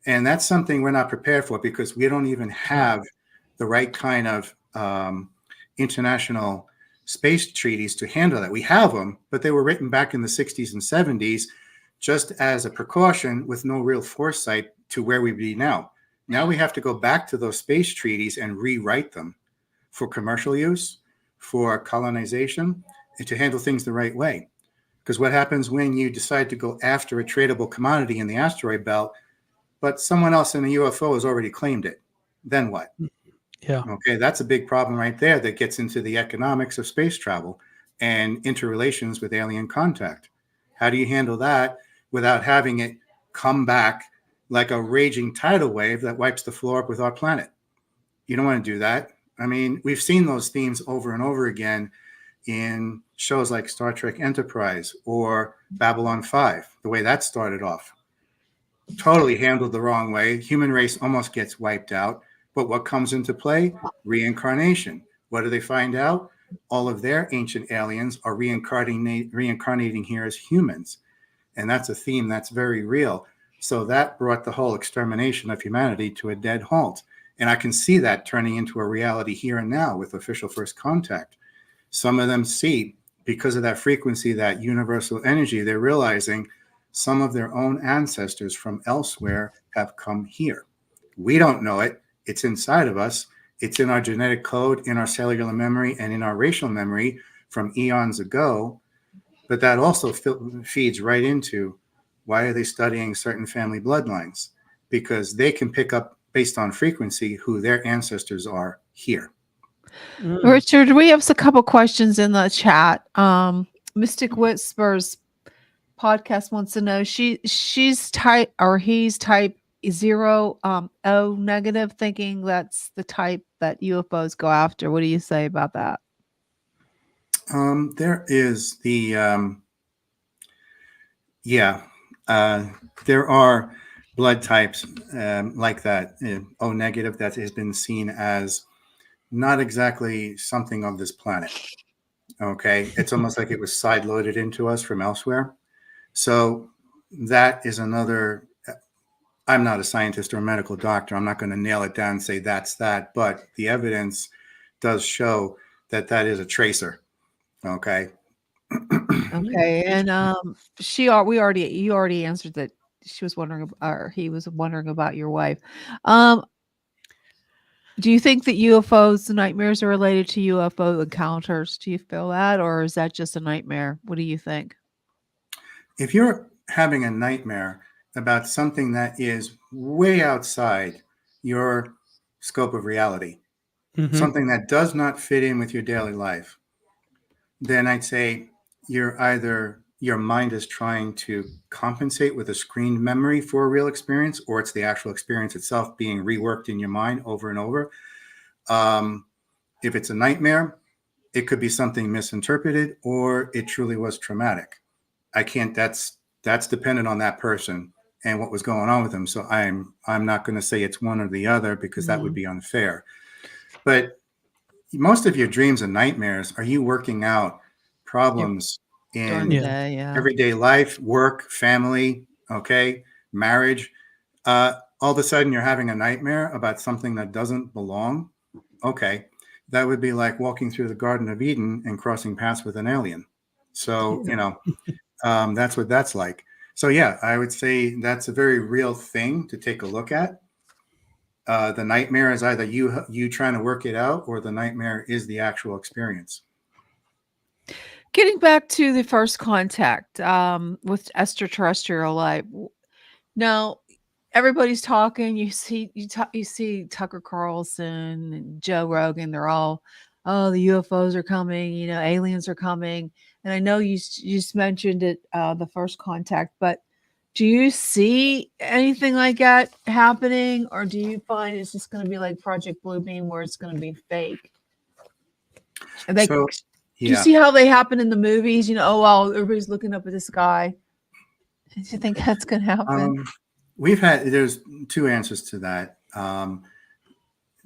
And that's something we're not prepared for, because we don't even have the right kind of international space treaties to handle that. We have them, but they were written back in the 60s and 70s just as a precaution with no real foresight to where we'd be now. Now we have to go back to those space treaties and rewrite them for commercial use, for colonization, and to handle things the right way. Because what happens when you decide to go after a tradable commodity in the asteroid belt, but someone else in a UFO has already claimed it? Then what? Yeah. Okay, that's a big problem right there that gets into the economics of space travel and interrelations with alien contact. How do you handle that without having it come back like a raging tidal wave that wipes the floor up with our planet? You don't want to do that. I mean, we've seen those themes over and over again in shows like Star Trek Enterprise or Babylon 5, the way that started off. Totally handled the wrong way. Human race almost gets wiped out. But what comes into play? Reincarnation. What do they find out? All of their ancient aliens are reincarnating here as humans. And that's a theme that's very real. So that brought the whole extermination of humanity to a dead halt. And I can see that turning into a reality here and now with official first contact. Some of them see, because of that frequency, that universal energy, they're realizing some of their own ancestors from elsewhere have come here. We don't know it. It's inside of us. It's in our genetic code, in our cellular memory, and in our racial memory from eons ago. But that also feeds right into, why are they studying certain family bloodlines? Because they can pick up, based on frequency, who their ancestors are here. Richard, we have a couple questions in the chat. Mystic Whispers podcast wants to know, she's type, or he's type 0 O negative, thinking that's the type that UFOs go after. What do you say about that? There is the there are blood types like that, O negative, that has been seen as not exactly something of this planet. Okay, it's almost like it was side loaded into us from elsewhere. So that is another. I'm not a scientist or a medical doctor. I'm not going to nail it down and say that's that, but the evidence does show that that is a tracer. Okay. Okay, and you already answered that. She was wondering, or he was wondering about your wife. Do you think that UFOs, nightmares, are related to UFO encounters? Do you feel that, or is that just a nightmare? What do you think? If you're having a nightmare about something that is way outside your scope of reality, something that does not fit in with your daily life, then I'd say you're either, your mind is trying to compensate with a screened memory for a real experience, or it's the actual experience itself being reworked in your mind over and over. If it's a nightmare, it could be something misinterpreted, or it truly was traumatic. That's dependent on that person and what was going on with them. So I'm not going to say it's one or the other, because that would be unfair. But most of your dreams and nightmares are you working out problems in everyday life, work, family, okay, marriage. All of a sudden you're having a nightmare about something that doesn't belong. Okay, that would be like walking through the Garden of Eden and crossing paths with an alien. So, that's what that's like. So yeah, I would say that's a very real thing to take a look at. The nightmare is either you trying to work it out, or the nightmare is the actual experience. Getting back to the first contact with extraterrestrial life. Now, everybody's talking. You see Tucker Carlson and Joe Rogan. They're all, oh, the UFOs are coming. Aliens are coming. And I know you just mentioned it, the first contact. But do you see anything like that happening, or do you find it's just going to be like Project Bluebeam, where it's going to be fake? Do you see how they happen in the movies? Oh, well, everybody's looking up at the sky. Do you think that's going to happen? There's two answers to that.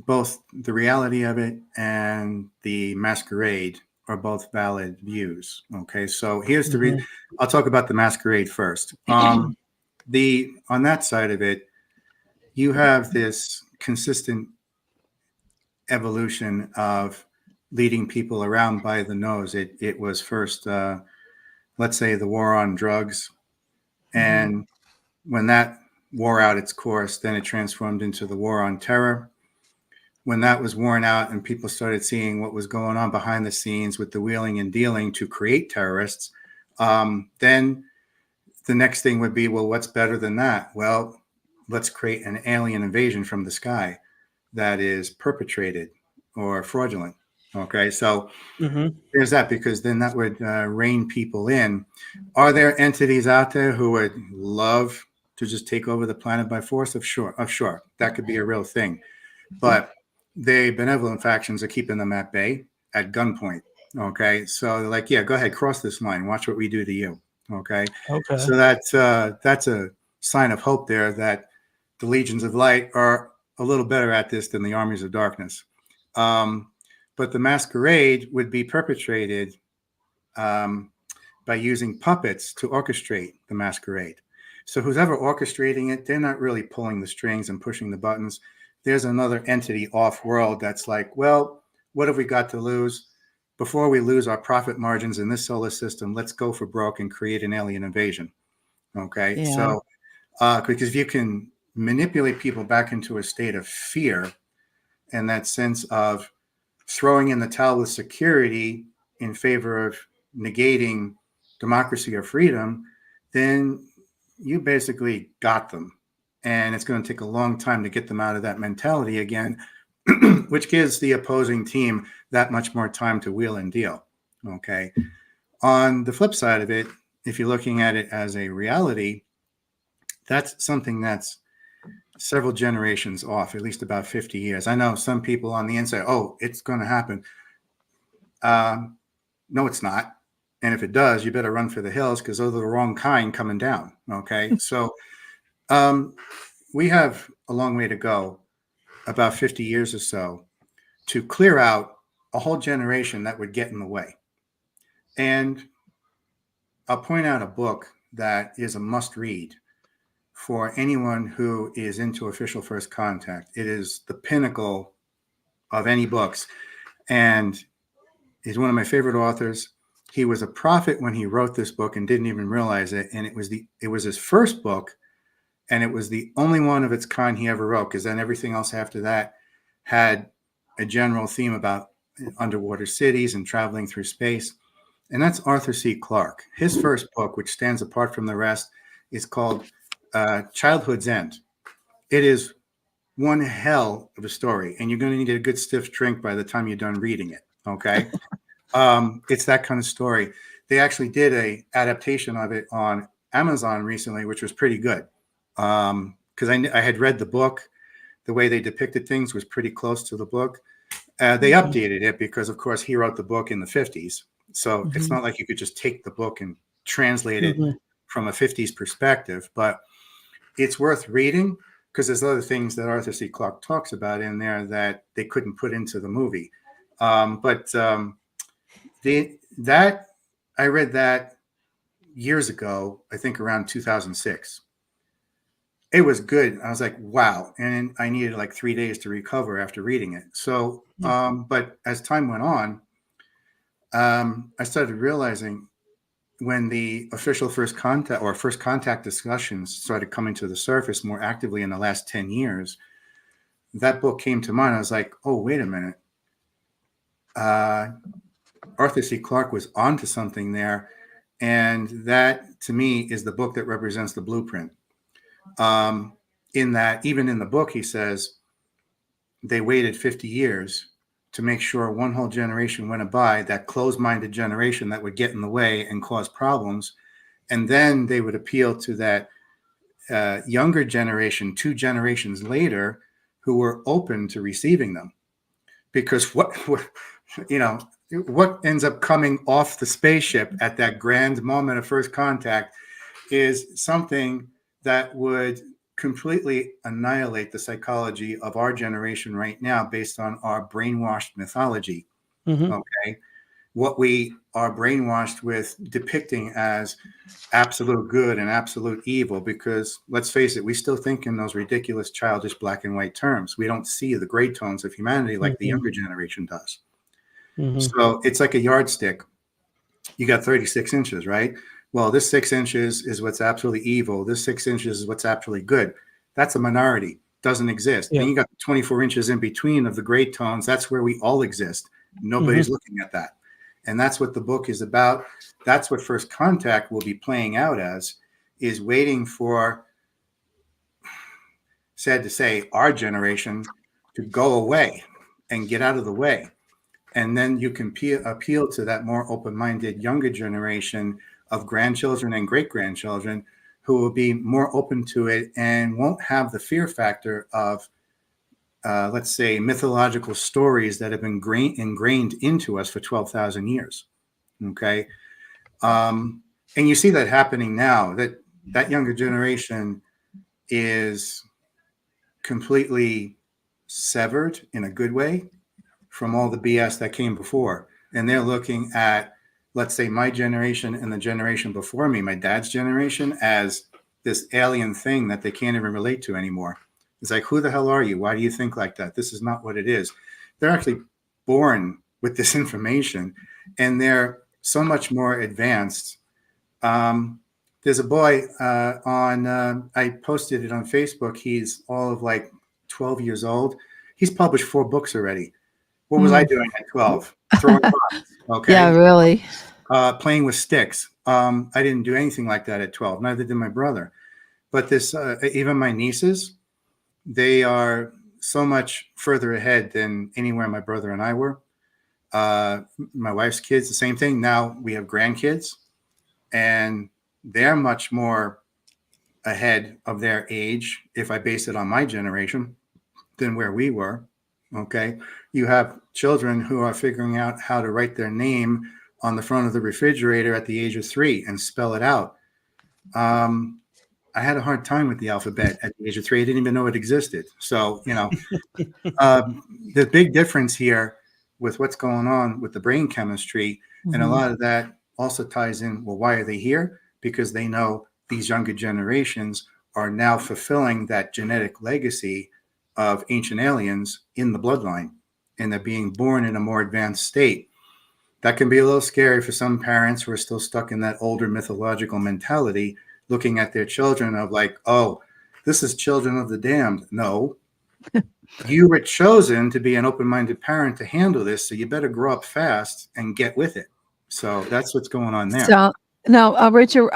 Both the reality of it and the masquerade are both valid views. Okay, so here's the reason. I'll talk about the masquerade first. On that side of it, you have this consistent evolution of leading people around by the nose. It was first, let's say, the war on drugs. And when that wore out its course, then it transformed into the war on terror. When that was worn out and people started seeing what was going on behind the scenes with the wheeling and dealing to create terrorists, then the next thing would be, well, what's better than that? Well, let's create an alien invasion from the sky that is perpetrated or fraudulent. Okay, so there's that, because then that would rein people in. Are there entities out there who would love to just take over the planet by force? Of sure. That could be a real thing. But the benevolent factions are keeping them at bay, at gunpoint. Okay, so they're like, yeah, go ahead, cross this line. Watch what we do to you. Okay. So that's a sign of hope there, that the legions of light are a little better at this than the armies of darkness. But the masquerade would be perpetrated by using puppets to orchestrate the masquerade. So who's ever orchestrating it, they're not really pulling the strings and pushing the buttons. There's another entity off-world that's like, well, what have we got to lose? before we lose our profit margins in this solar system, let's go for broke and create an alien invasion. Okay. Yeah. So, because if you can manipulate people back into a state of fear and that sense of throwing in the towel with security in favor of negating democracy or freedom, then you basically got them. And it's going to take a long time to get them out of that mentality again, which gives the opposing team that much more time to wheel and deal. Okay. On the flip side of it, if you're looking at it as a reality, that's something that's several generations off, at least about 50 years. I know some people on the inside, oh, it's going to happen. No, it's not. And if it does, you better run for the hills because those are the wrong kind coming down. Okay. So we have a long way to go, about 50 years or so, to clear out a whole generation that would get in the way. And I'll point out a book that is a must read for anyone who is into official first contact. It is the pinnacle of any books. And he's one of my favorite authors. He was a prophet when he wrote this book and didn't even realize it. And it was his first book, and it was the only one of its kind he ever wrote, because then everything else after that had a general theme about underwater cities and traveling through space. And that's Arthur C. Clarke. His first book, which stands apart from the rest, is called Childhood's End. It is one hell of a story, and you're going to need a good stiff drink by the time you're done reading it. Okay. It's that kind of story. They actually did a adaptation of it on Amazon recently, which was pretty good. Because I had read the book. The way they depicted things was pretty close to the book. They updated it because, of course, he wrote the book in the 50s. So it's not like you could just take the book and translate it from a 50s perspective. But it's worth reading because there's other things that Arthur C. Clarke talks about in there that they couldn't put into the movie. I read that years ago, I think around 2006. It was good. I was like, wow. And I needed like 3 days to recover after reading it. So, but as time went on, I started realizing when the official first contact discussions started coming to the surface more actively in the last 10 years, that book came to mind. I was like, oh, wait a minute. Arthur C. Clarke was onto something there. And that, to me, is the book that represents the blueprint. In that, even in the book, he says they waited 50 years to make sure one whole generation went by, that closed-minded generation that would get in the way and cause problems. And then they would appeal to that younger generation 2 generations later who were open to receiving them. Because what ends up coming off the spaceship at that grand moment of first contact is something that would completely annihilate the psychology of our generation right now based on our brainwashed mythology. Okay. What we are brainwashed with depicting as absolute good and absolute evil, because let's face it, we still think in those ridiculous, childish black and white terms. We don't see the gray tones of humanity like the younger generation does. So it's like a yardstick. You got 36 inches, right? Well, this 6 inches is what's absolutely evil. This 6 inches is what's absolutely good. That's a minority. Doesn't exist. And you got 24 inches in between of the gray tones. That's where we all exist. Nobody's looking at that. And that's what the book is about. That's what First Contact will be playing out as, is waiting for, sad to say, our generation to go away and get out of the way. And then you can appeal to that more open-minded younger generation of grandchildren and great-grandchildren who will be more open to it and won't have the fear factor of, let's say, mythological stories that have been ingrained into us for 12,000 years. Okay. And you see that happening now, that younger generation is completely severed in a good way from all the BS that came before. And they're looking at, let's say, my generation and the generation before me, my dad's generation, as this alien thing that they can't even relate to anymore. It's like, who the hell are you? Why do you think like that? This is not what it is. They're actually born with this information, and they're so much more advanced. There's a boy I posted it on Facebook. He's all of like 12 years old. He's published 4 books already. What was I doing at 12? Throwing rocks, okay? Yeah, really. Playing with sticks. I didn't do anything like that at 12. Neither did my brother. But this, even my nieces, they are so much further ahead than anywhere my brother and I were. My wife's kids, the same thing. Now we have grandkids, and they're much more ahead of their age, if I base it on my generation, than where we were. Okay. You have children who are figuring out how to write their name on the front of the refrigerator at the age of 3 and spell it out. I had a hard time with the alphabet at the age of 3. I didn't even know it existed. So, the big difference here with what's going on with the brain chemistry, and a lot of that also ties in, well, why are they here? Because they know these younger generations are now fulfilling that genetic legacy of ancient aliens in the bloodline, and they're being born in a more advanced state. That can be a little scary for some parents who are still stuck in that older mythological mentality, looking at their children of like, oh, this is children of the damned. No, you were chosen to be an open-minded parent to handle this, so you better grow up fast and get with it. So that's what's going on there. So now, Richard,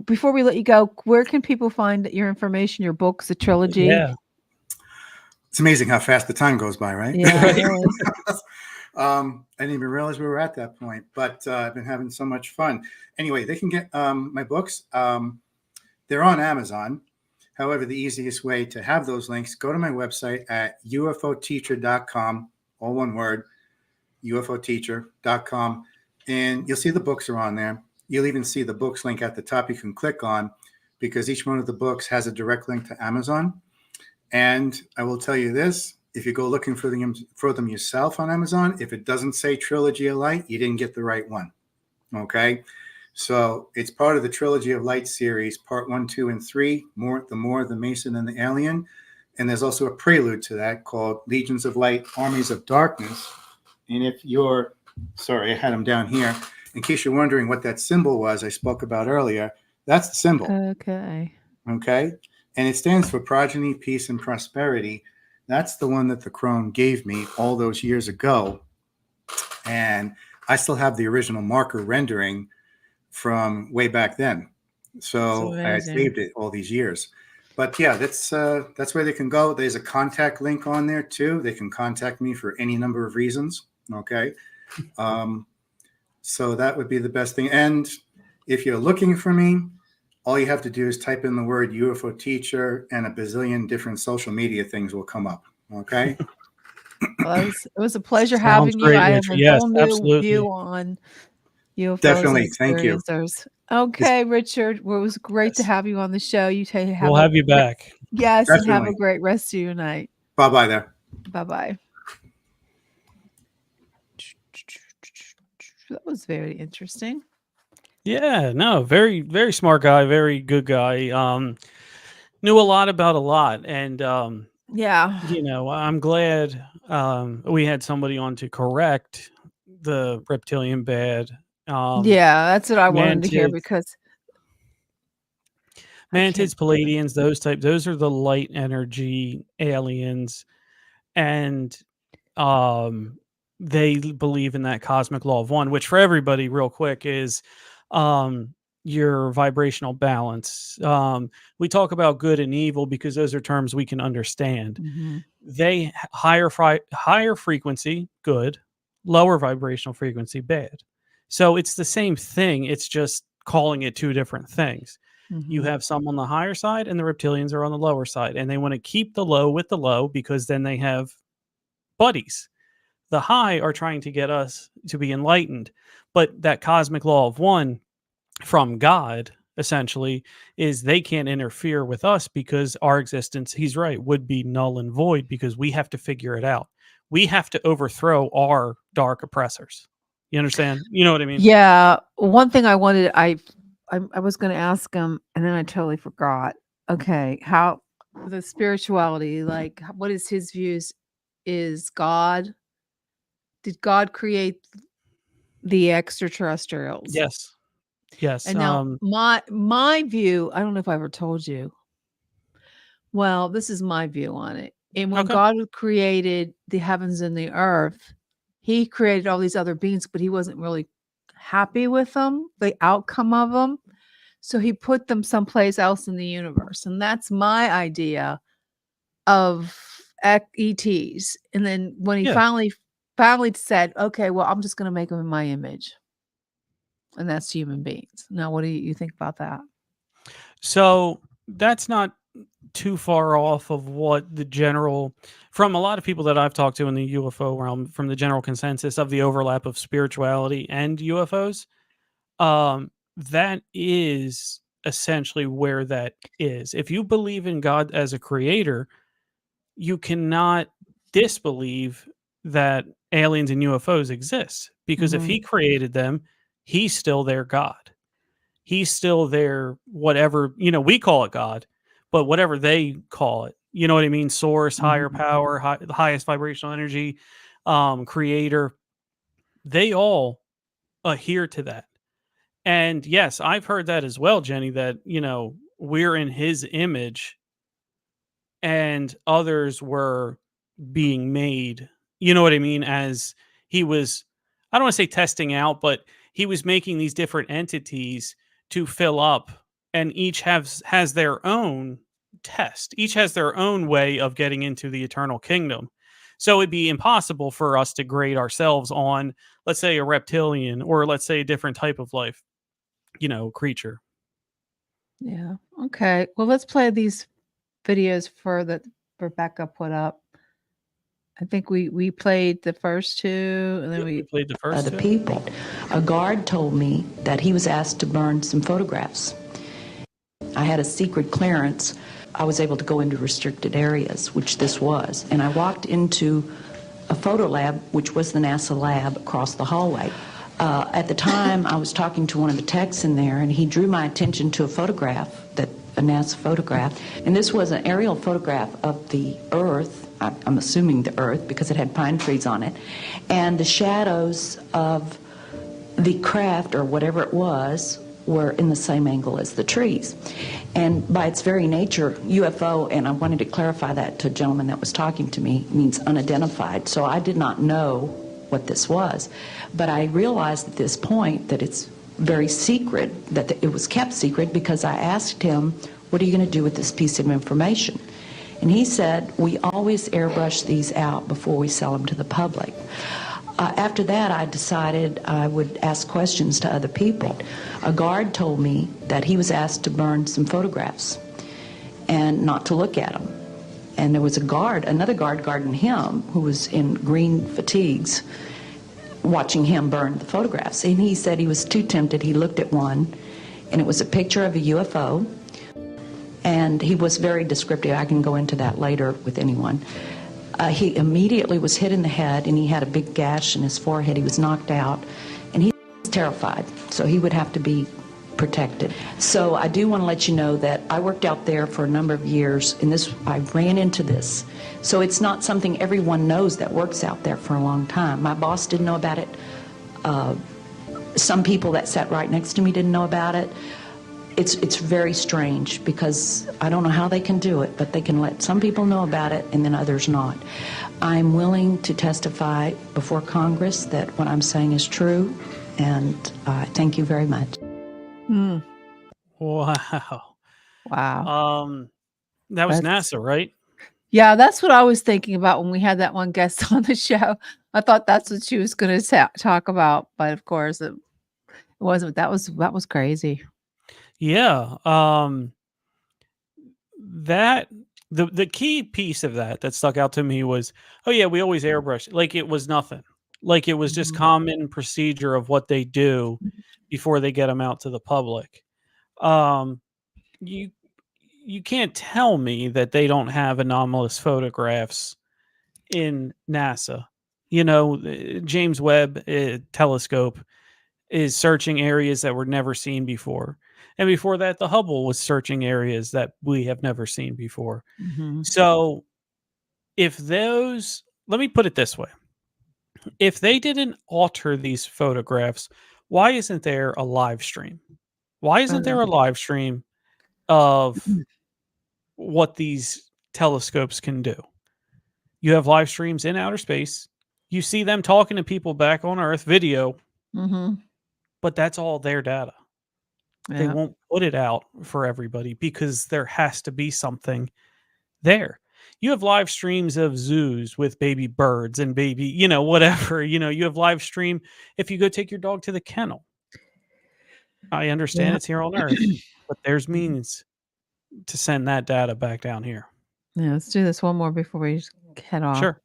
before we let you go, where can people find your information, your books, the trilogy? Yeah. It's amazing how fast the time goes by, right? Yeah, it really. I didn't even realize we were at that point, but I've been having so much fun. Anyway, they can get my books. They're on Amazon. However, the easiest way to have those links, go to my website at ufoteacher.com, all one word, ufoteacher.com, and you'll see the books are on there. You'll even see the books link at the top you can click on, because each one of the books has a direct link to Amazon. And I will tell you this, if you go looking for them yourself on Amazon, if it doesn't say Trilogy of Light, you didn't get the right one. Okay? So it's part of the Trilogy of Light series, part 1, 2, and 3, the Mason, and the Alien. And there's also a prelude to that called Legions of Light, Armies of Darkness. And if you're, sorry, I had them down here. In case you're wondering what that symbol was I spoke about earlier, that's the symbol. Okay. Okay? And it stands for progeny, peace, and prosperity. That's the one that the crone gave me all those years ago. And I still have the original marker rendering from way back then. So I saved it all these years. But yeah, that's where they can go. There's a contact link on there too. They can contact me for any number of reasons. Okay. So that would be the best thing. And if you're looking for me, all you have to do is type in the word UFO Teacher, and a bazillion different social media things will come up. Okay. Well, it was a pleasure having you. I have a whole new view on UFOs. Definitely. Thank you. Okay, Richard. Well, it was great to have you on the show. We'll have you back. Yes. Definitely. And have a great rest of your night. Bye-bye there. Bye-bye. That was very interesting. Yeah, no, very, very smart guy, very good guy. Knew a lot about a lot. And, yeah, I'm glad we had somebody on to correct the reptilian bad. Yeah, that's what I wanted to hear, because mantids, Palladians, those are the light energy aliens. And they believe in that cosmic law of one, which for everybody, real quick, is your vibrational balance. We talk about good and evil because those are terms we can understand. Mm-hmm. They higher frequency, good, lower vibrational frequency, bad. So it's the same thing. It's just calling it two different things. Mm-hmm. You have some on the higher side and the reptilians are on the lower side, and they want to keep the low with the low because then they have buddies. The high are trying to get us to be enlightened, but that cosmic law of one from God essentially is they can't interfere with us because our existence, he's right, would be null and void because we have to figure it out. We have to overthrow our dark oppressors. You understand? You know what I mean? Yeah. One thing I wanted, I was going to ask him, and then I totally forgot. Okay. How the spirituality, like what is his views? Is God did God create the extraterrestrials? Yes. Yes. And now my view, I don't know if I ever told you. Well, this is my view on it. And when Okay. God created the heavens and the earth, he created all these other beings, but he wasn't really happy with them, the outcome of them. So he put them someplace else in the universe. And that's my idea of ETs. And then when he Yeah. finally said, okay, well, I'm just going to make them in my image. And that's human beings. Now, what do you think about that? So that's not too far off of what the general, from a lot of people that I've talked to in the UFO realm, from the general consensus of the overlap of spirituality and UFOs. That is essentially where that is. If you believe in God as a creator, you cannot disbelieve that aliens and UFOs exist, because if he created them, he's still their God. He's still their whatever, we call it God, but whatever they call it, you know what I mean? Source, higher power, the highest vibrational energy, creator, they all adhere to that. And yes, I've heard that as well, Jenny, that, we're in his image and others were being made, you know what I mean? As he was, I don't want to say testing out, but he was making these different entities to fill up, and each has their own test. Each has their own way of getting into the eternal kingdom. So it'd be impossible for us to grade ourselves on, let's say, a reptilian, or let's say a different type of life, creature. Yeah. Okay. Well, let's play these videos that Rebecca put up. I think we played the first two, and then we played the first two. People. A guard told me that he was asked to burn some photographs. I had a secret clearance. I was able to go into restricted areas, which this was. And I walked into a photo lab, which was the NASA lab across the hallway. At the time, I was talking to one of the techs in there, and he drew my attention to a photograph, a NASA photograph. And this was an aerial photograph of the Earth. I'm assuming the Earth, because it had pine trees on it. And the shadows of the craft, or whatever it was, were in the same angle as the trees. And by its very nature, UFO, and I wanted to clarify that to a gentleman that was talking to me, means unidentified. So I did not know what this was. But I realized at this point that it's very secret, that it was kept secret, because I asked him, what are you going to do with this piece of information? And he said, we always airbrush these out before we sell them to the public. After that, I decided I would ask questions to other people. A guard told me that he was asked to burn some photographs and not to look at them. And there was another guard guarding him, who was in green fatigues, watching him burn the photographs. And he said he was too tempted. He looked at one, and it was a picture of a UFO. And he was very descriptive. I can go into that later with anyone. He immediately was hit in the head, and he had a big gash in his forehead. He was knocked out, and he was terrified, so he would have to be protected. So I do want to let you know that I worked out there for a number of years, and I ran into this. So it's not something everyone knows that works out there for a long time. My boss didn't know about it. Some people that sat right next to me didn't know about it. It's very strange, because I don't know how they can do it, but they can let some people know about it and then others not. I'm willing to testify before Congress that what I'm saying is true, and thank you very much. Wow. Wow. That was NASA, right? Yeah, that's what I was thinking about when we had that one guest on the show. I thought that's what she was going to talk about, but of course it wasn't. That was crazy. Yeah. That the key piece of that stuck out to me was, oh yeah, we always airbrush, like it was nothing. Like it was just common procedure of what they do before they get them out to the public. You can't tell me that they don't have anomalous photographs in NASA. James Webb telescope is searching areas that were never seen before. And before that, the Hubble was searching areas that we have never seen before. So let me put it this way. if they didn't alter these photographs, why isn't there a live stream? Why isn't there a live stream of what these telescopes can do? You have live streams in outer space. You see them talking to people back on Earth, video, Mm-hmm. but that's all their data. They Yeah. won't put it out for everybody because there has to be something there. You have live streams of zoos with baby birds and baby, whatever. You have live stream if you go take your dog to the kennel. I understand Yeah. it's here on Earth, but there's means to send that data back down here. Yeah. Let's do this one more before we head off. Sure.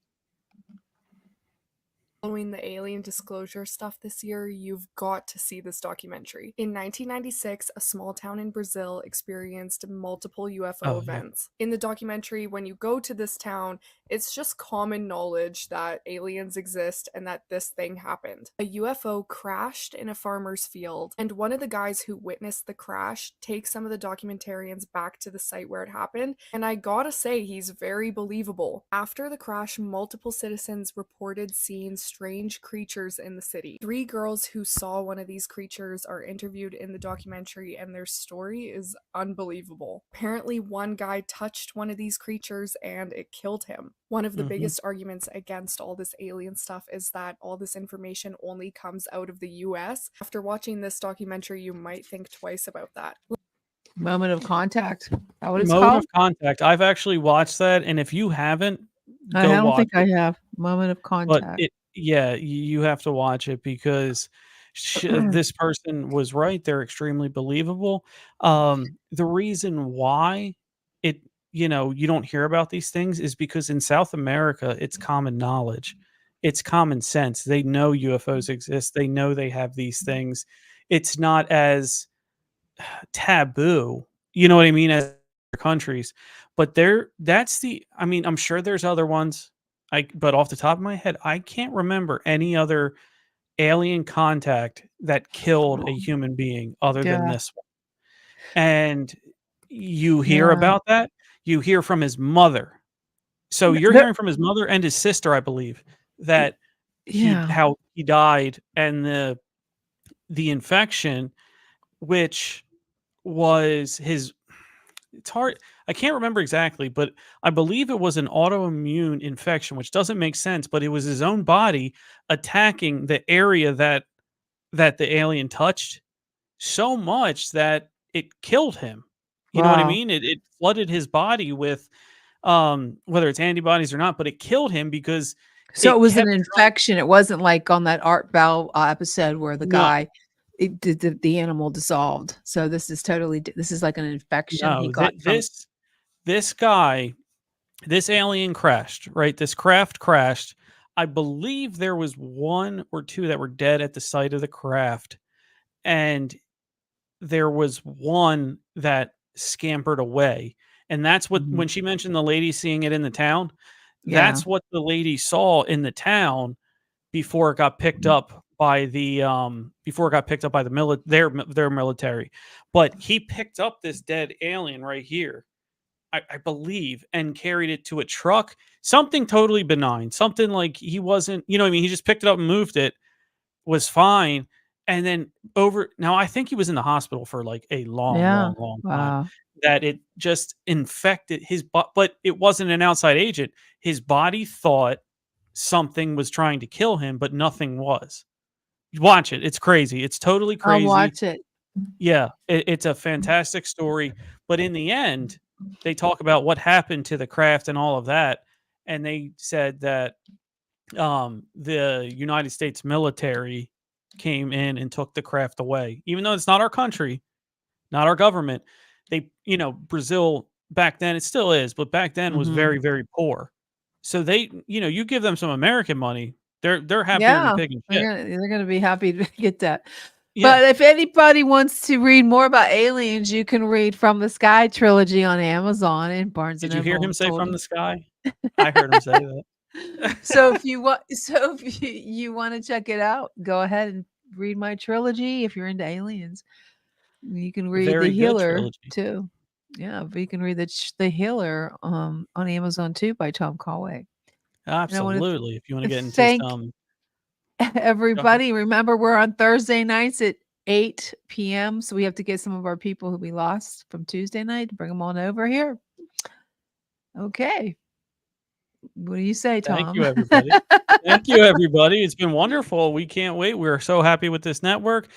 Following the alien disclosure stuff this year, you've got to see this documentary. In 1996, a small town in Brazil experienced multiple UFO events. In the documentary, when you go to this town, it's just common knowledge that aliens exist and that this thing happened. A UFO crashed in a farmer's field, and one of the guys who witnessed the crash takes some of the documentarians back to the site where it happened, and I gotta say, he's very believable. After the crash, multiple citizens reported seeing strange creatures in the city. 3 girls who saw one of these creatures are interviewed in the documentary, and their story is unbelievable. Apparently, one guy touched one of these creatures and it killed him. One of the biggest arguments against all this alien stuff is that all this information only comes out of the US. After watching this documentary, you might think twice about that. Moment of contact. That what it's Moment called? of contact. I've actually watched that, and if you haven't, I go don't watch think it. I have. Moment of But contact. you have to watch it because this person was right. They're extremely believable. The reason why you don't hear about these things is because in South America, it's common knowledge. It's common sense. They know UFOs exist. They know they have these things. It's not as taboo, you know what I mean, as other countries. But I'm sure there's other ones. But off the top of my head, I can't remember any other alien contact that killed a human being other than Yeah. this one. And you hear Yeah. about that, you hear from his mother. So you're There- hearing from his mother and his sister, I believe, that Yeah. how he died and the infection, which was his. It's hard. I can't remember exactly, but I believe it was an autoimmune infection, which doesn't make sense, but it was his own body attacking the area that the alien touched so much that it killed him. You know what I Wow. mean? It flooded his body with whether it's antibodies or not, but it killed him because So it was an kept infection. It wasn't like on that Art Bell episode where the No. guy, the animal dissolved. So this is this is like an infection he no, got from. this guy, this alien crashed, right? This craft crashed. I believe there was 1 or 2 that were dead at the site of the craft, and there was 1 that scampered away. And that's what, when she mentioned the lady seeing it in the town, Yeah. that's what the lady saw in the town before it got picked up by the their military. But he picked up this dead alien right here, I believe, and carried it to a truck, something totally benign, something like he wasn't, you know what I mean? He just picked it up and moved it, was fine. And then now I think he was in the hospital for like a long, Yeah. long, long time, Wow. that it just infected his body, but it wasn't an outside agent. His body thought something was trying to kill him, but nothing was. Watch it. It's crazy. It's totally I'll crazy. watch it. Yeah, it's a fantastic story. But in the end, they talk about what happened to the craft and all of that. And they said that the United States military came in and took the craft away, even though it's not our country, not our government. They, Brazil back then, it still is, but back then was very, very poor. So they, you give them some American money, they're happier than Yeah. a pig in shit. They're gonna be happy to get that. Yeah. But if anybody wants to read more about aliens, you can read From the Sky trilogy on Amazon and Barnes and Did you Noble. hear him say Told from you. the sky? I heard him say that. So if you want, you want to check it out, go ahead and read my trilogy. If you're into aliens, you can read Very The good Healer trilogy. too. Yeah, but you can read the Healer on Amazon too by Tom Conway. Absolutely. If you want to get into thank some everybody. Remember, we're on Thursday nights at 8 p.m. So we have to get some of our people who we lost from Tuesday night to bring them on over here. Okay. What do you say, Tom? Thank you, everybody. Thank you, everybody. It's been wonderful. We can't wait. We're so happy with this network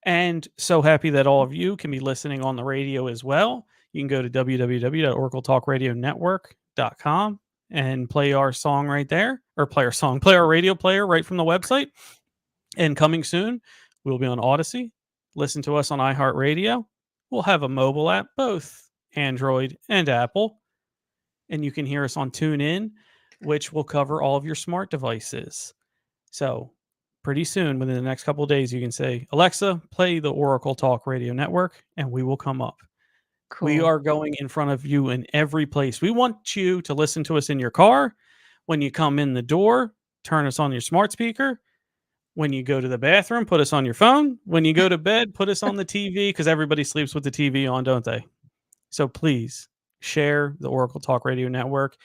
and so happy that all of you can be listening on the radio as well. You can go to www.oracletalkradionetwork.com and play our song right there, or play our radio player right from the website. And coming soon, we'll be on Odyssey. Listen to us on iHeartRadio. We'll have a mobile app, both Android and Apple. And you can hear us on TuneIn, which will cover all of your smart devices. So pretty soon, within the next couple of days, you can say, Alexa, play the Oracle Talk Radio Network, and we will come up. Cool. We are going in front of you in every place. We want you to listen to us in your car. When you come in the door, turn us on your smart speaker. When you go to the bathroom, put us on your phone. When you go to bed, put us on the TV, because everybody sleeps with the TV on, don't they? So please share the Oracle Talk Radio Network.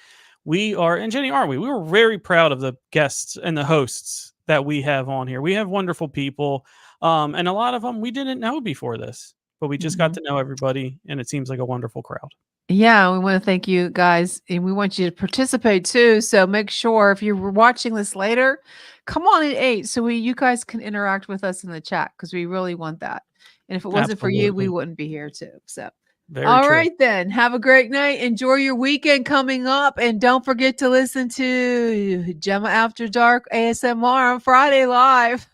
We are, and Jenny, aren't we? We were very proud of the guests and the hosts that we have on here. We have wonderful people, and a lot of them we didn't know before this, but we just got to know everybody, and it seems like a wonderful crowd. Yeah, we want to thank you guys, and we want you to participate too. So make sure if you're watching this later, come on at 8 so you guys can interact with us in the chat, because we really want that. And if it wasn't for you, we wouldn't be here too. So all right, then. Have a great night. Enjoy your weekend coming up. And don't forget to listen to Gemma After Dark ASMR on Friday live.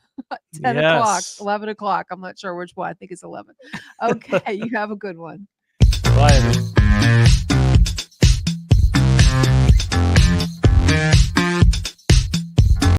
10 o'clock, 11 o'clock. I'm not sure which one. I think it's 11. Okay, you have a good one. Bye.